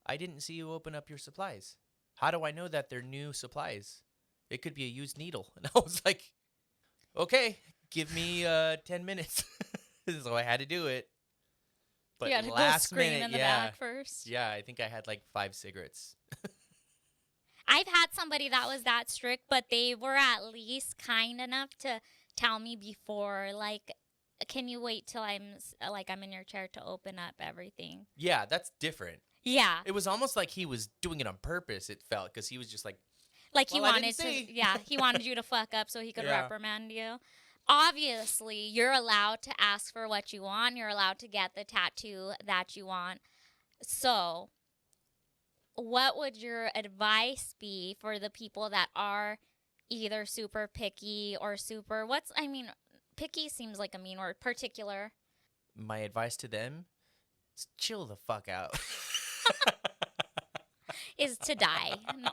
I didn't see you open up your supplies. How do I know that they're new supplies? It could be a used needle. And I was like, okay, give me 10 minutes. So I had to do it. But You had to go last scream minute, in the yeah, back first. yeah, I think I had like 5 cigarettes. I've had somebody that was that strict, but they were at least kind enough to tell me before, like, can you wait till I'm in your chair to open up everything? Yeah, that's different. Yeah. It was almost like he was doing it on purpose, it felt, because he was just like, Like he well, I wanted didn't to, see. yeah, he wanted you to fuck up so he could Yeah. reprimand you. Obviously, you're allowed to ask for what you want. You're allowed to get the tattoo that you want. So, what would your advice be for the people that are either super picky or picky seems like a mean word, particular. my advice to them is chill the fuck out. Is to die. No.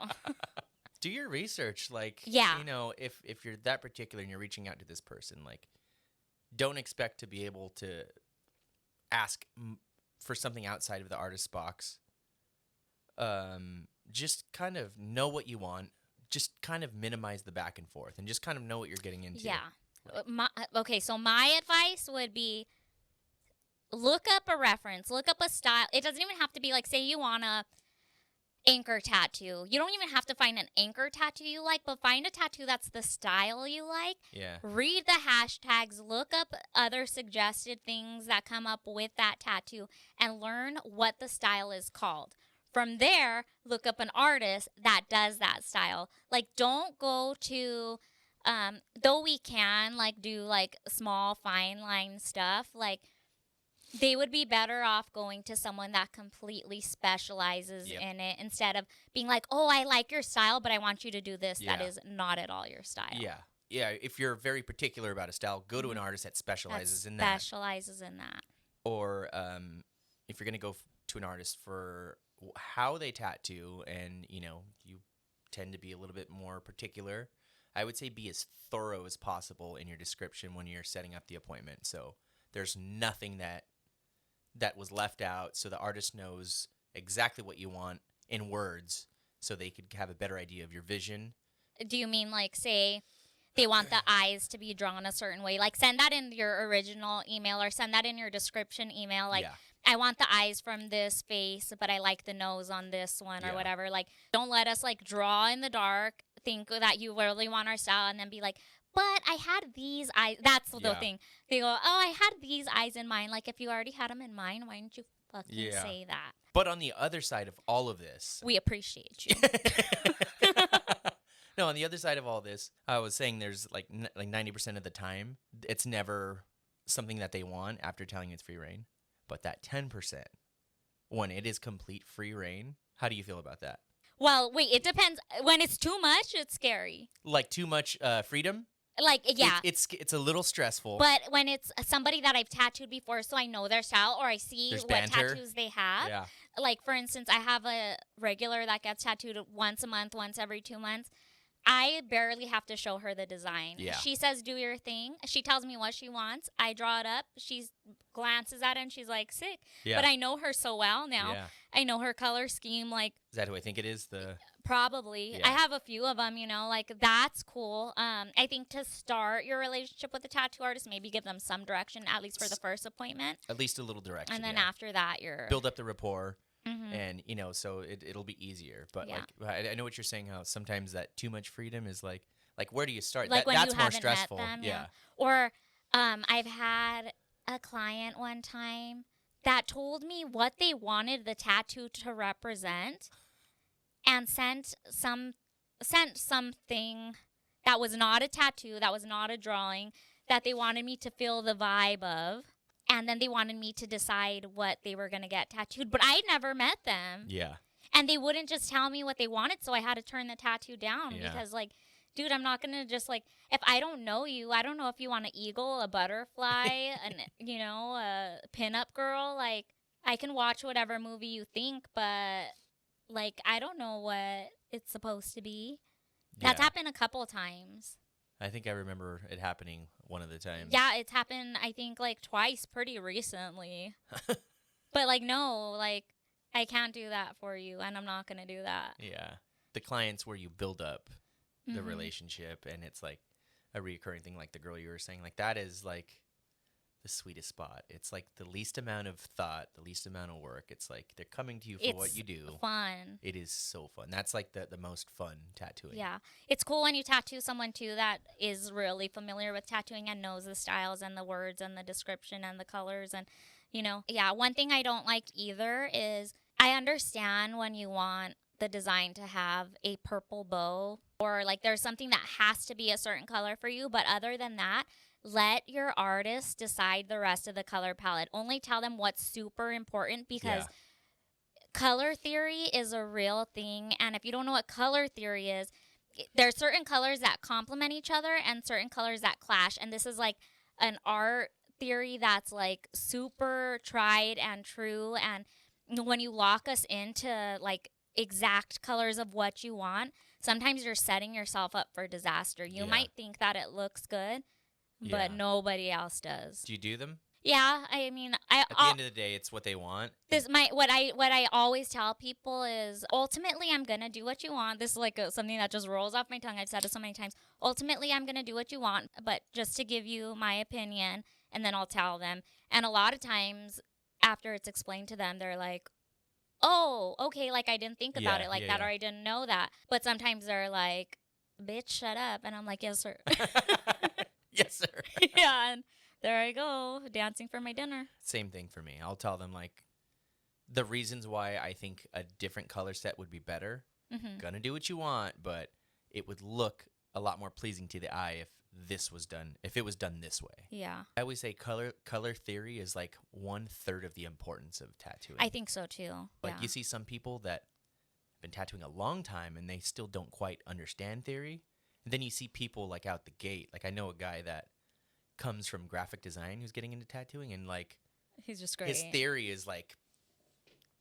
Do your research. Like, Yeah. you know, if you're that particular and you're reaching out to this person, like, don't expect to be able to ask for something outside of the artist's box. Just kind of know what you want. Just kind of minimize the back and forth and just kind of know what you're getting into. Yeah. Okay, so my advice would be look up a reference, look up a style. It doesn't even have to be like, say you want a anchor tattoo. You don't even have to find an anchor tattoo you like, but find a tattoo that's the style you like. Yeah. Read the hashtags, look up other suggested things that come up with that tattoo, and learn what the style is called. From there, look up an artist that does that style. Like, don't go to, though we can, like, do, like, small, fine line stuff, like, they would be better off going to someone that completely specializes in it instead of being like, oh, I like your style, but I want you to do this. Yeah. That is not at all your style. Yeah. Yeah. If you're very particular about a style, go to an artist that specializes in that. Specializes in that. Or if you're going to go to an artist for how they tattoo and, you know, you tend to be a little bit more particular, I would say be as thorough as possible in your description when you're setting up the appointment. So there's nothing that was left out, so the artist knows exactly what you want in words so they could have a better idea of your vision. Do you mean, like, say they want the eyes to be drawn a certain way? Like, send that in your original email or send that in your description email. Like, I want the eyes from this face, but I like the nose on this one or whatever. Like, don't let us, like, draw in the dark, think that you really want our style, and then be like, but I had these eyes. That's the thing. They go, oh, I had these eyes in mind. Like, if you already had them in mind, why didn't you fucking say that? But on the other side of all of this, we appreciate you. No, on the other side of all this, I was saying there's like 90% of the time, it's never something that they want after telling you it's free reign. But that 10%, when it is complete free reign, how do you feel about that? Well, wait, it depends. When it's too much, it's scary. Like too much freedom? Like, yeah. It's a little stressful. But when it's somebody that I've tattooed before, so I know their style or I see There's what banter. tattoos they have. Yeah. Like, for instance, I have a regular that gets tattooed once a month, once every 2 months. I barely have to show her the design. Yeah. She says, do your thing. She tells me what she wants. I draw it up. She glances at it and she's like, sick. Yeah. But I know her so well now. Yeah. I know her color scheme. Like, Is that who I think it is? probably. Yeah. I have a few of them, you know, like, that's cool. I think to start your relationship with a tattoo artist, maybe give them some direction, at least for the first appointment. At least a little direction. And then after that, you're... build up the rapport. Mhm. And, you know, so it'll be easier. But, Yeah. like, I know what you're saying, how sometimes that too much freedom is like where do you start? Like, when that's you more haven't stressful. met them. Yeah. Or I've had a client one time that told me what they wanted the tattoo to represent and sent something that was not a tattoo, that was not a drawing, that they wanted me to feel the vibe of. And then they wanted me to decide what they were going to get tattooed. But I never met them. Yeah. And they wouldn't just tell me what they wanted. So I had to turn the tattoo down because, like, dude, I'm not going to just, like, if I don't know you, I don't know if you want an eagle, a butterfly, a pinup girl. Like, I can watch whatever movie you think, but, like, I don't know what it's supposed to be. That's happened a couple times. I think I remember it happening one of the times. Yeah, it's happened, I think, like, twice pretty recently. But, like, no, like, I can't do that for you, and I'm not going to do that. Yeah. The clients where you build up the relationship, and it's, like, a reoccurring thing, like the girl you were saying. Like, that is, like, the sweetest spot. It's, like, the least amount of thought, the least amount of work. It's, like, they're coming to you for what you do. It's fun. It is so fun. That's, like, the most fun tattooing. Yeah. It's cool when you tattoo someone, too, that is really familiar with tattooing and knows the styles and the words and the description and the colors. And, yeah, one thing I don't like either is I understand when you want the design to have a purple bow or, like, there's something that has to be a certain color for you. But other than that, let your artist decide the rest of the color palette. Only tell them what's super important because color theory is a real thing. And if you don't know what color theory is, there's certain colors that complement each other and certain colors that clash. And this is like an art theory that's like super tried and true. And when you lock us into like exact colors of what you want, sometimes you're setting yourself up for disaster. You might think that it looks good, but nobody else does. Do you do them? Yeah, I mean, at the end of the day, it's what they want. What I always tell people is ultimately I'm gonna do what you want. This is like something that just rolls off my tongue. I've said it so many times. Ultimately, I'm gonna do what you want, but just to give you my opinion, and then I'll tell them. And a lot of times, after it's explained to them, they're like, "Oh, okay, like I didn't think about it like that, or I didn't know that." But sometimes they're like, "Bitch, shut up," and I'm like, "Yes, sir." Yes, sir. Yeah, and there I go, dancing for my dinner. Same thing for me. I'll tell them, like, the reasons why I think a different color set would be better. Gonna do what you want, but it would look a lot more pleasing to the eye if it was done this way. Yeah. I always say color theory is like 1/3 of the importance of tattooing. I think so, too. Like, you see some people that have been tattooing a long time and they still don't quite understand theory. And then you see people, like, out the gate. Like, I know a guy that comes from graphic design who's getting into tattooing, and, like, he's just great. His theory is, like,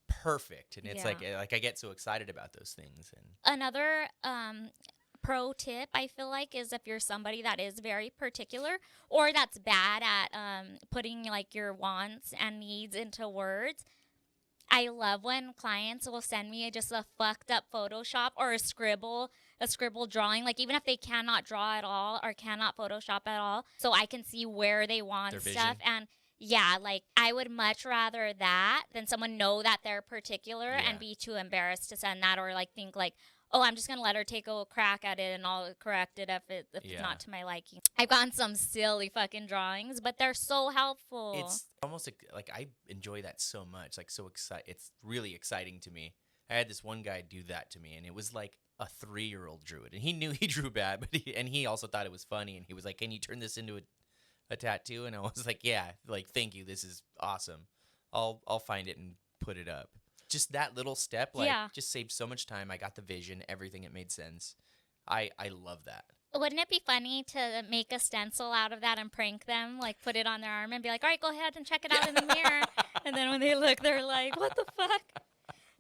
perfect. And it's like I get so excited about those things. And another pro tip, I feel like, is if you're somebody that is very particular or that's bad at putting, like, your wants and needs into words, I love when clients will send me just a fucked up Photoshop or a scribble drawing, like, even if they cannot draw at all or cannot Photoshop at all, so I can see where they want stuff. And yeah, like, I would much rather that than someone know that they're particular and be too embarrassed to send that, or, like, think like, oh, I'm just gonna let her take a crack at it and I'll correct it if it's not to my liking. I've gotten some silly fucking drawings, but they're so helpful. It's almost like I enjoy that so much, like, so it's really exciting to me. I had this one guy do that to me, and it was like a 3-year-old drew it, and he knew he drew bad, but he also thought it was funny, and he was like, "Can you turn this into a tattoo?" And I was like, "Yeah, like, thank you, this is awesome. I'll find it and put it up." Just that little step, like, just saved so much time. I got the vision, everything, it made sense. I love that. Wouldn't it be funny to make a stencil out of that and prank them, like put it on their arm and be like, "All right, go ahead and check it out in the mirror." And then when they look, they're like, "What the fuck?"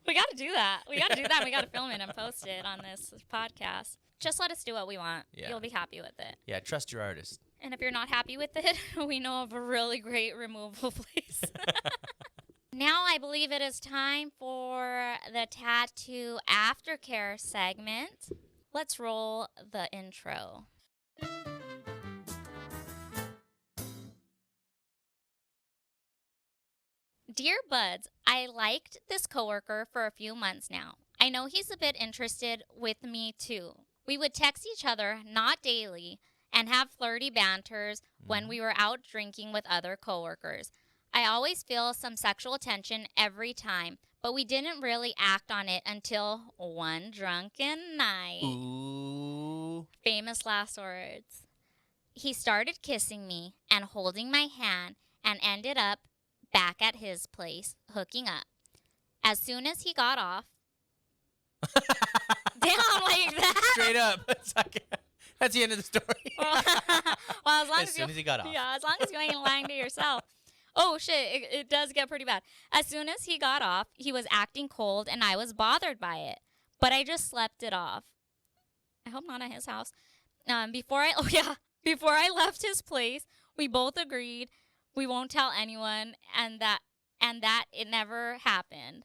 We got to do that. We got to film it and post it on this podcast. Just let us do what we want. Yeah. You'll be happy with it. Yeah, trust your artist. And if you're not happy with it, we know of a really great removal place. Now I believe it is time for the tattoo aftercare segment. Let's roll the intro. Dear Buds, I liked this coworker for a few months now. I know he's a bit interested with me too. We would text each other, not daily, and have flirty banters when we were out drinking with other coworkers. I always feel some sexual tension every time, but we didn't really act on it until one drunken night. Ooh. Famous last words. he started kissing me and holding my hand and ended up back at his place hooking up. As soon as he got off, down like that. Straight up. It's like, that's the end of the story. Well, as soon as he got off. Yeah, as long as you ain't lying to yourself. Oh, shit, it does get pretty bad. As soon as he got off, he was acting cold, and I was bothered by it. But I just slept it off. I hope not at his house. Before I left his place, we both agreed we won't tell anyone, and that it never happened.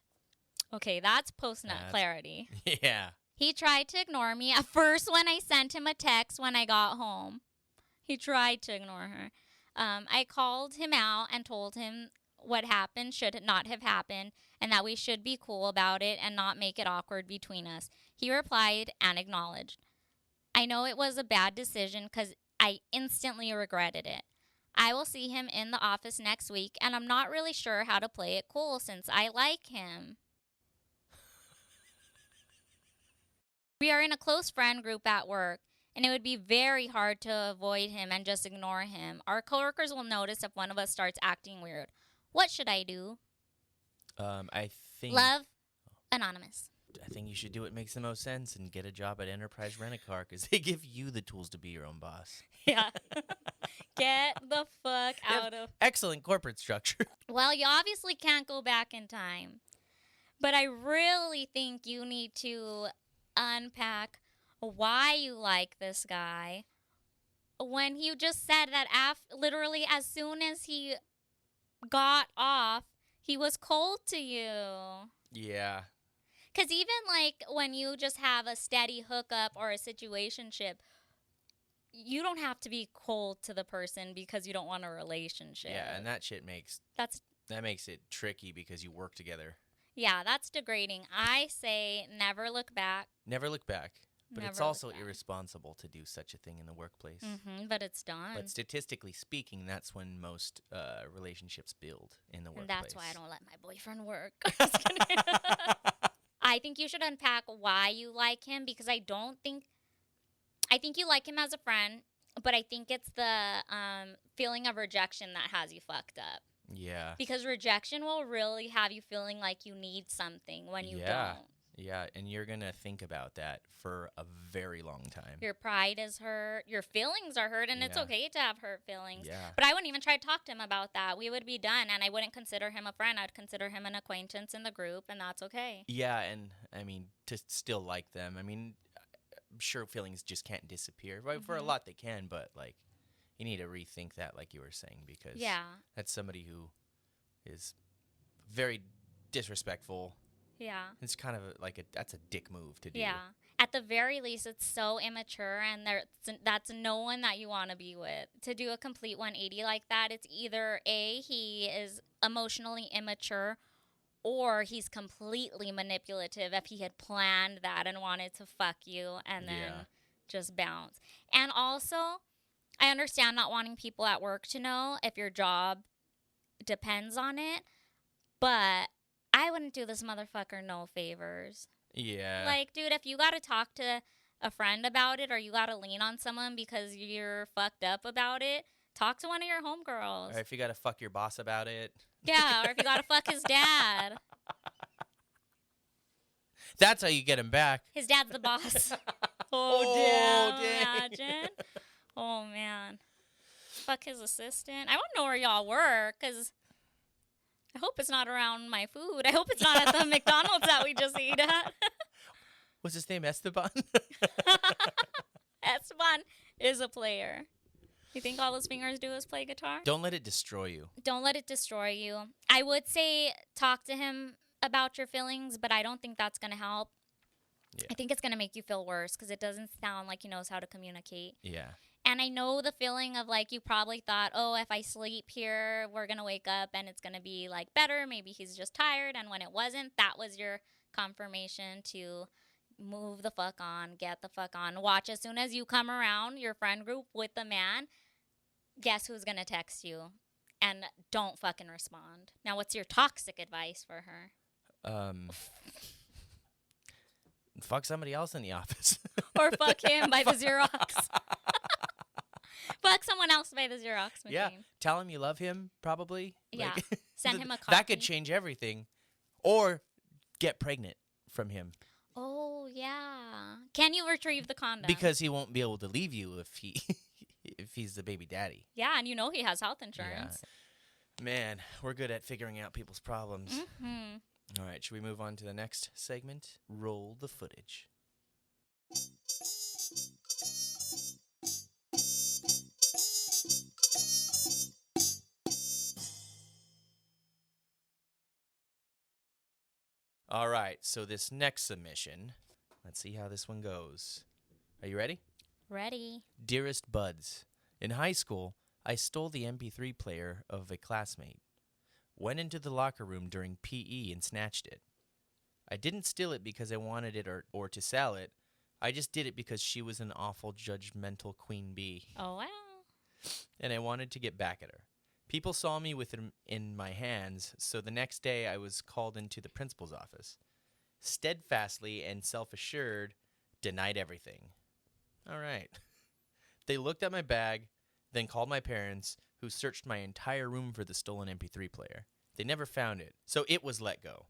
Okay, that's post-nut clarity. Yeah. He tried to ignore me at first when I sent him a text when I got home. He tried to ignore her. I called him out and told him what happened should not have happened and that we should be cool about it and not make it awkward between us. He replied and acknowledged. I know it was a bad decision because I instantly regretted it. I will see him in the office next week, and I'm not really sure how to play it cool since I like him. We are in a close friend group at work, and it would be very hard to avoid him and just ignore him. Our coworkers will notice if one of us starts acting weird. What should I do? I think... Love, Anonymous. I think you should do what makes the most sense and get a job at Enterprise Rent-A-Car because they give you the tools to be your own boss. Yeah. Get the fuck out of... Excellent corporate structure. Well, you obviously can't go back in time. But I really think you need to unpack why you like this guy when you just said that literally as soon as he got off, he was cold to you. Yeah. Because even, like, when you just have a steady hookup or a situationship, you don't have to be cold to the person because you don't want a relationship. Yeah, and that shit makes it tricky because you work together. Yeah, that's degrading. I say never look back. Never look back. But Never it's also look back. irresponsible to do such a thing in the workplace. But it's done. But statistically speaking, that's when most relationships build in the workplace. And that's why I don't let my boyfriend work. I think you should unpack why you like him because I think you like him as a friend, but I think it's the feeling of rejection that has you fucked up. Yeah. Because rejection will really have you feeling like you need something when you don't. Yeah, and you're going to think about that for a very long time. Your pride is hurt. Your feelings are hurt, and it's okay to have hurt feelings. Yeah. But I wouldn't even try to talk to him about that. We would be done, and I wouldn't consider him a friend. I'd consider him an acquaintance in the group, and that's okay. Yeah, and, I mean, to still like them, I mean, I'm sure feelings just can't disappear. Right? For a lot they can, but, like, you need to rethink that, like you were saying, because that's somebody who is very disrespectful. Yeah. It's kind of that's a dick move to do. Yeah. At the very least, it's so immature, and that's no one that you want to be with. To do a complete 180 like that, it's either A, he is emotionally immature, or he's completely manipulative if he had planned that and wanted to fuck you and then just bounce. And also, I understand not wanting people at work to know if your job depends on it, but I wouldn't do this motherfucker no favors. Yeah. Like, dude, if you got to talk to a friend about it or you got to lean on someone because you're fucked up about it, talk to one of your homegirls. Or if you got to fuck your boss about it. Yeah, or if you got to fuck his dad. That's how you get him back. His dad's the boss. Dang. Imagine. Oh, man. Fuck his assistant. I want to know where y'all work, because I hope it's not around my food. I hope it's not at the McDonald's that we just ate at. What's his name? Esteban? Esteban is a player. You think all his fingers do is play guitar? Don't let it destroy you. Don't let it destroy you. I would say talk to him about your feelings, but I don't think that's going to help. Yeah. I think it's going to make you feel worse because it doesn't sound like he knows how to communicate. Yeah. And I know the feeling of, like, you probably thought, oh, if I sleep here, we're going to wake up and it's going to be, like, better. Maybe he's just tired. And when it wasn't, that was your confirmation to move the fuck on, get the fuck on. Watch, as soon as you come around your friend group with the man, guess who's going to text you? And don't fucking respond. Now, what's your toxic advice for her? Fuck somebody else in the office. Or fuck him by the Xerox. Fuck house by the Xerox machine. Yeah. Tell him you love him, probably. Yeah. Like, Send him a copy. That could change everything. Or get pregnant from him. Oh, yeah. Can you retrieve the condom? Because he won't be able to leave you if he's the baby daddy. Yeah, and you know he has health insurance. Yeah. Man, we're good at figuring out people's problems. Mm-hmm. All right, should we move on to the next segment? Roll the footage. All right, so this next submission, let's see how this one goes. Are you ready? Ready. Dearest Buds, in high school, I stole the MP3 player of a classmate. Went into the locker room during PE and snatched it. I didn't steal it because I wanted it or to sell it. I just did it because she was an awful judgmental queen bee. Oh, wow. And I wanted to get back at her. People saw me with it in my hands, so the next day I was called into the principal's office. Steadfastly and self-assured, denied everything. All right. They looked at my bag, then called my parents, who searched my entire room for the stolen MP3 player. They never found it, so it was let go.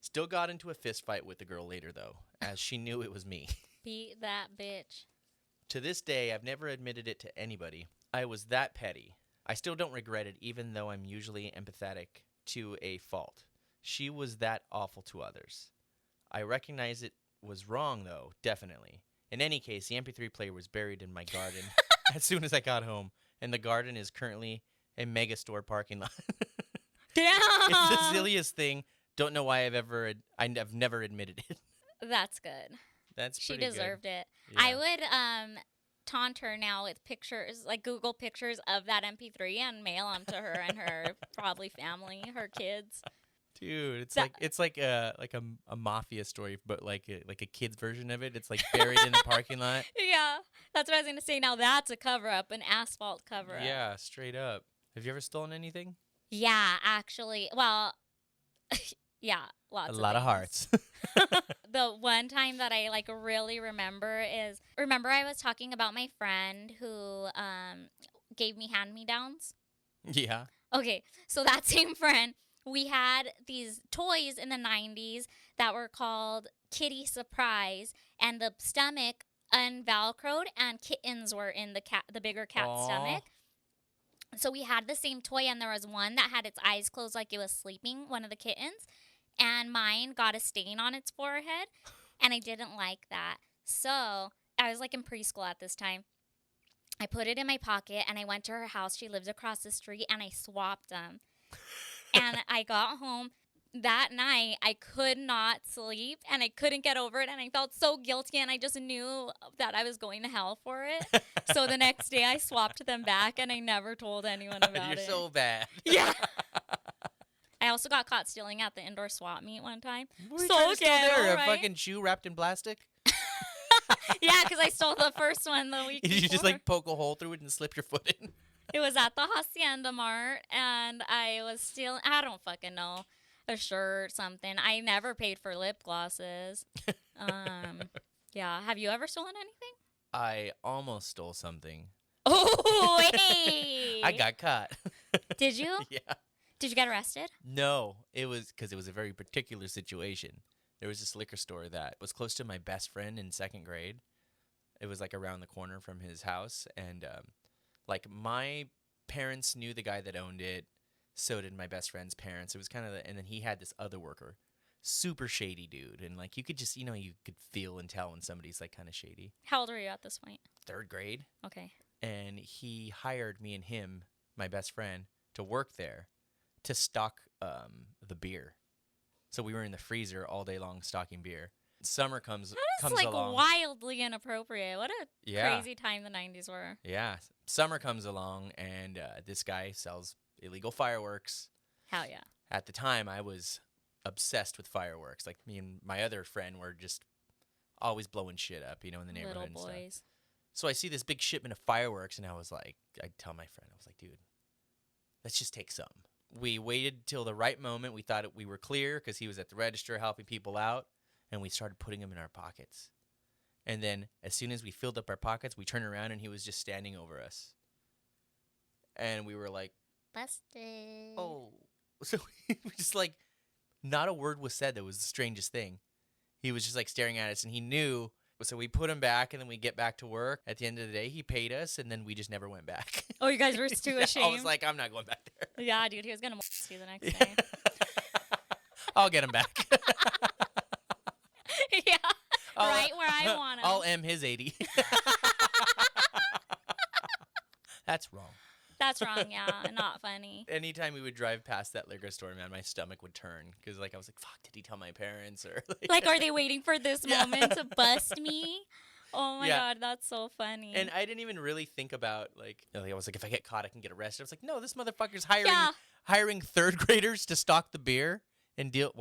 Still got into a fist fight with the girl later, though, as she knew it was me. Beat that bitch. To this day, I've never admitted it to anybody. I was that petty. I still don't regret it, even though I'm usually empathetic to a fault. She was that awful to others. I recognize it was wrong, though, definitely. In any case, the MP3 player was buried in my garden as soon as I got home, and the garden is currently a mega store parking lot. Damn! It's the silliest thing. Don't know why I've never admitted it. That's good. That's She pretty good. deserved it. Yeah. I would taunt her now with pictures, like Google pictures of that MP3 and mail them to her and her probably family, her kids. Dude, it's like a mafia story, but like a kid's version of it. It's like buried in a parking lot. Yeah, that's what I was gonna say. Now that's a cover up, an asphalt cover up. Yeah, straight up. Have you ever stolen anything? Yeah, actually. Well, yeah, lots. A lot of hearts. The one time that I like really remember I was talking about my friend who gave me hand-me-downs. Yeah. Okay, so that same friend, we had these toys in the 90s that were called Kitty Surprise, and the stomach unvelcroed and kittens were in the bigger cat's stomach. So we had the same toy, and there was one that had its eyes closed like it was sleeping, one of the kittens, and mine got a stain on its forehead, and I didn't like that. So I was like in preschool at this time. I put it in my pocket, and I went to her house. She lived across the street, and I swapped them. And I got home that night. I could not sleep, and I couldn't get over it, and I felt so guilty, and I just knew that I was going to hell for it. So the next day, I swapped them back, and I never told anyone about it. You're so bad. Yeah. I also got caught stealing at the indoor swap meet one time. What are you So trying to steal ghetto, there? right? A fucking shoe wrapped in plastic? Yeah, because I stole the first one the week Did you just before. like poke a hole through it and slip your foot in? It was at the Hacienda Mart, and I was stealing, I don't fucking know, a shirt, something. I never paid for lip glosses. Yeah. Have you ever stolen anything? I almost stole something. Oh, hey! I got caught. Did you? Yeah. Did you get arrested? No, it was because it was a very particular situation. There was this liquor store that was close to my best friend in second grade. It was like around the corner from his house, and like my parents knew the guy that owned it. So did my best friend's parents. It was kind of, and then he had this other worker, super shady dude, and like you could just, you could feel and tell when somebody's like kind of shady. How old were you at this point? Third grade, Okay. and he hired me and him, my best friend, to work there, to stock the beer. So we were in the freezer all day long stocking beer. Summer comes That is like along. wildly inappropriate. What a Yeah. crazy time the 90s were. Yeah, summer comes along, and this guy sells illegal fireworks. Hell yeah. At the time, I was obsessed with fireworks. Like me and my other friend were just always blowing shit up, in the neighborhood Little and stuff. boys. So I see this big shipment of fireworks, and I was like, I tell my friend, I was like, dude, let's just take some. We waited till the right moment. We thought we were clear because he was at the register helping people out, and we started putting them in our pockets. And then as soon as we filled up our pockets, we turned around, and he was just standing over us. And we were like, Busted. oh. So we just like, not a word was said. That was the strangest thing. He was just like staring at us, and he knew. So we put him back, and then we get back to work. At the end of the day, he paid us, and then we just never went back. Oh, you guys were too ashamed? I was like, I'm not going back there. Yeah, dude, he was going to molest you the next day. I'll get him back. Yeah, right where I want him. I'll M his 80. That's wrong. That's wrong, yeah. Not funny. Anytime we would drive past that liquor store, man, my stomach would turn. Because, like, I was like, fuck, did he tell my parents? Or like, are they waiting for this moment to bust me? Oh, my God, that's so funny. And I didn't even really think about, like, I was like, if I get caught, I can get arrested. I was like, no, this motherfucker's hiring third graders to stock the beer and deal,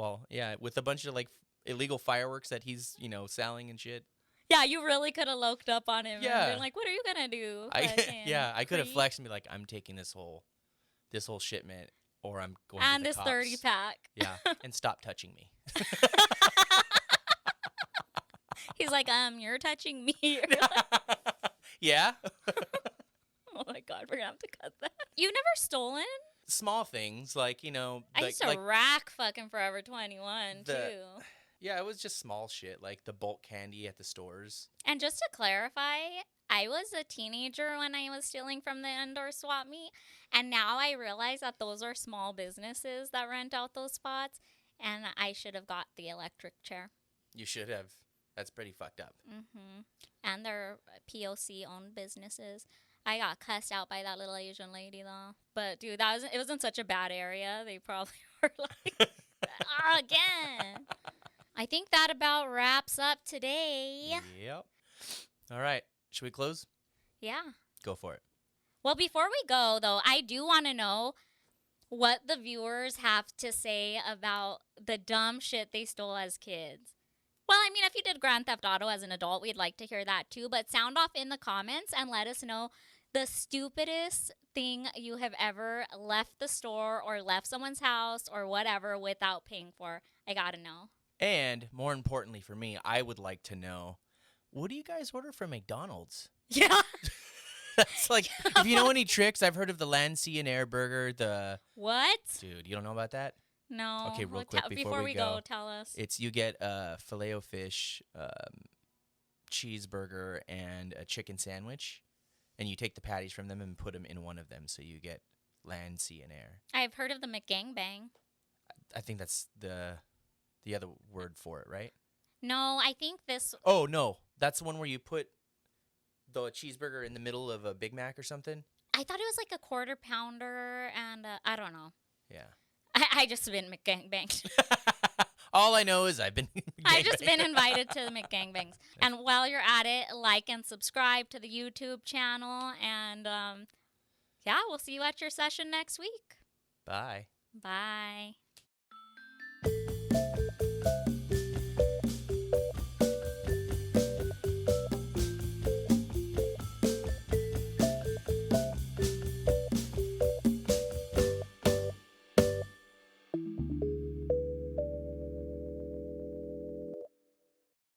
with a bunch of, like, illegal fireworks that he's, selling and shit. Yeah, you really could have loked up on him Yeah. and been like, what are you going to do? I could have flexed and be like, I'm taking this whole shipment, or I'm going to the this cops. 30-pack. Yeah, and stop touching me. He's like, you're touching me. Yeah? Oh, my God, we're going to have to cut that. You've never stolen? Small things, like, I used to rack fucking Forever 21, too. Yeah, it was just small shit, like the bulk candy at the stores. And just to clarify, I was a teenager when I was stealing from the indoor swap meet, and now I realize that those are small businesses that rent out those spots, and I should have got the electric chair. You should have. That's pretty fucked up. Mm-hmm. And they're POC-owned businesses. I got cussed out by that little Asian lady, though. But, dude, it wasn't such a bad area. They probably were like, again. I think that about wraps up today. Yep. All right. Should we close? Yeah. Go for it. Well, before we go, though, I do want to know what the viewers have to say about the dumb shit they stole as kids. Well, I mean, if you did Grand Theft Auto as an adult, we'd like to hear that too. But sound off in the comments and let us know the stupidest thing you have ever left the store or left someone's house or whatever without paying for. I gotta know. And more importantly for me, I would like to know, what do you guys order from McDonald's? Yeah. That's like, if you know any tricks, I've heard of the Land, Sea, and Air burger. What? Dude, you don't know about that? No. Okay, real quick before we go, tell us. You get a Filet-O-Fish cheeseburger and a chicken sandwich, and you take the patties from them and put them in one of them, so you get Land, Sea, and Air. I've heard of the McGangbang. I think that's the other word for it, right? No, I think this... Oh, no. That's the one where you put the cheeseburger in the middle of a Big Mac or something? I thought it was like a quarter pounder and I don't know. Yeah. I just been McGangbanged. All I know is I've been I just been invited to the McGangbangs. And while you're at it, like and subscribe to the YouTube channel. And we'll see you at your session next week. Bye. Bye.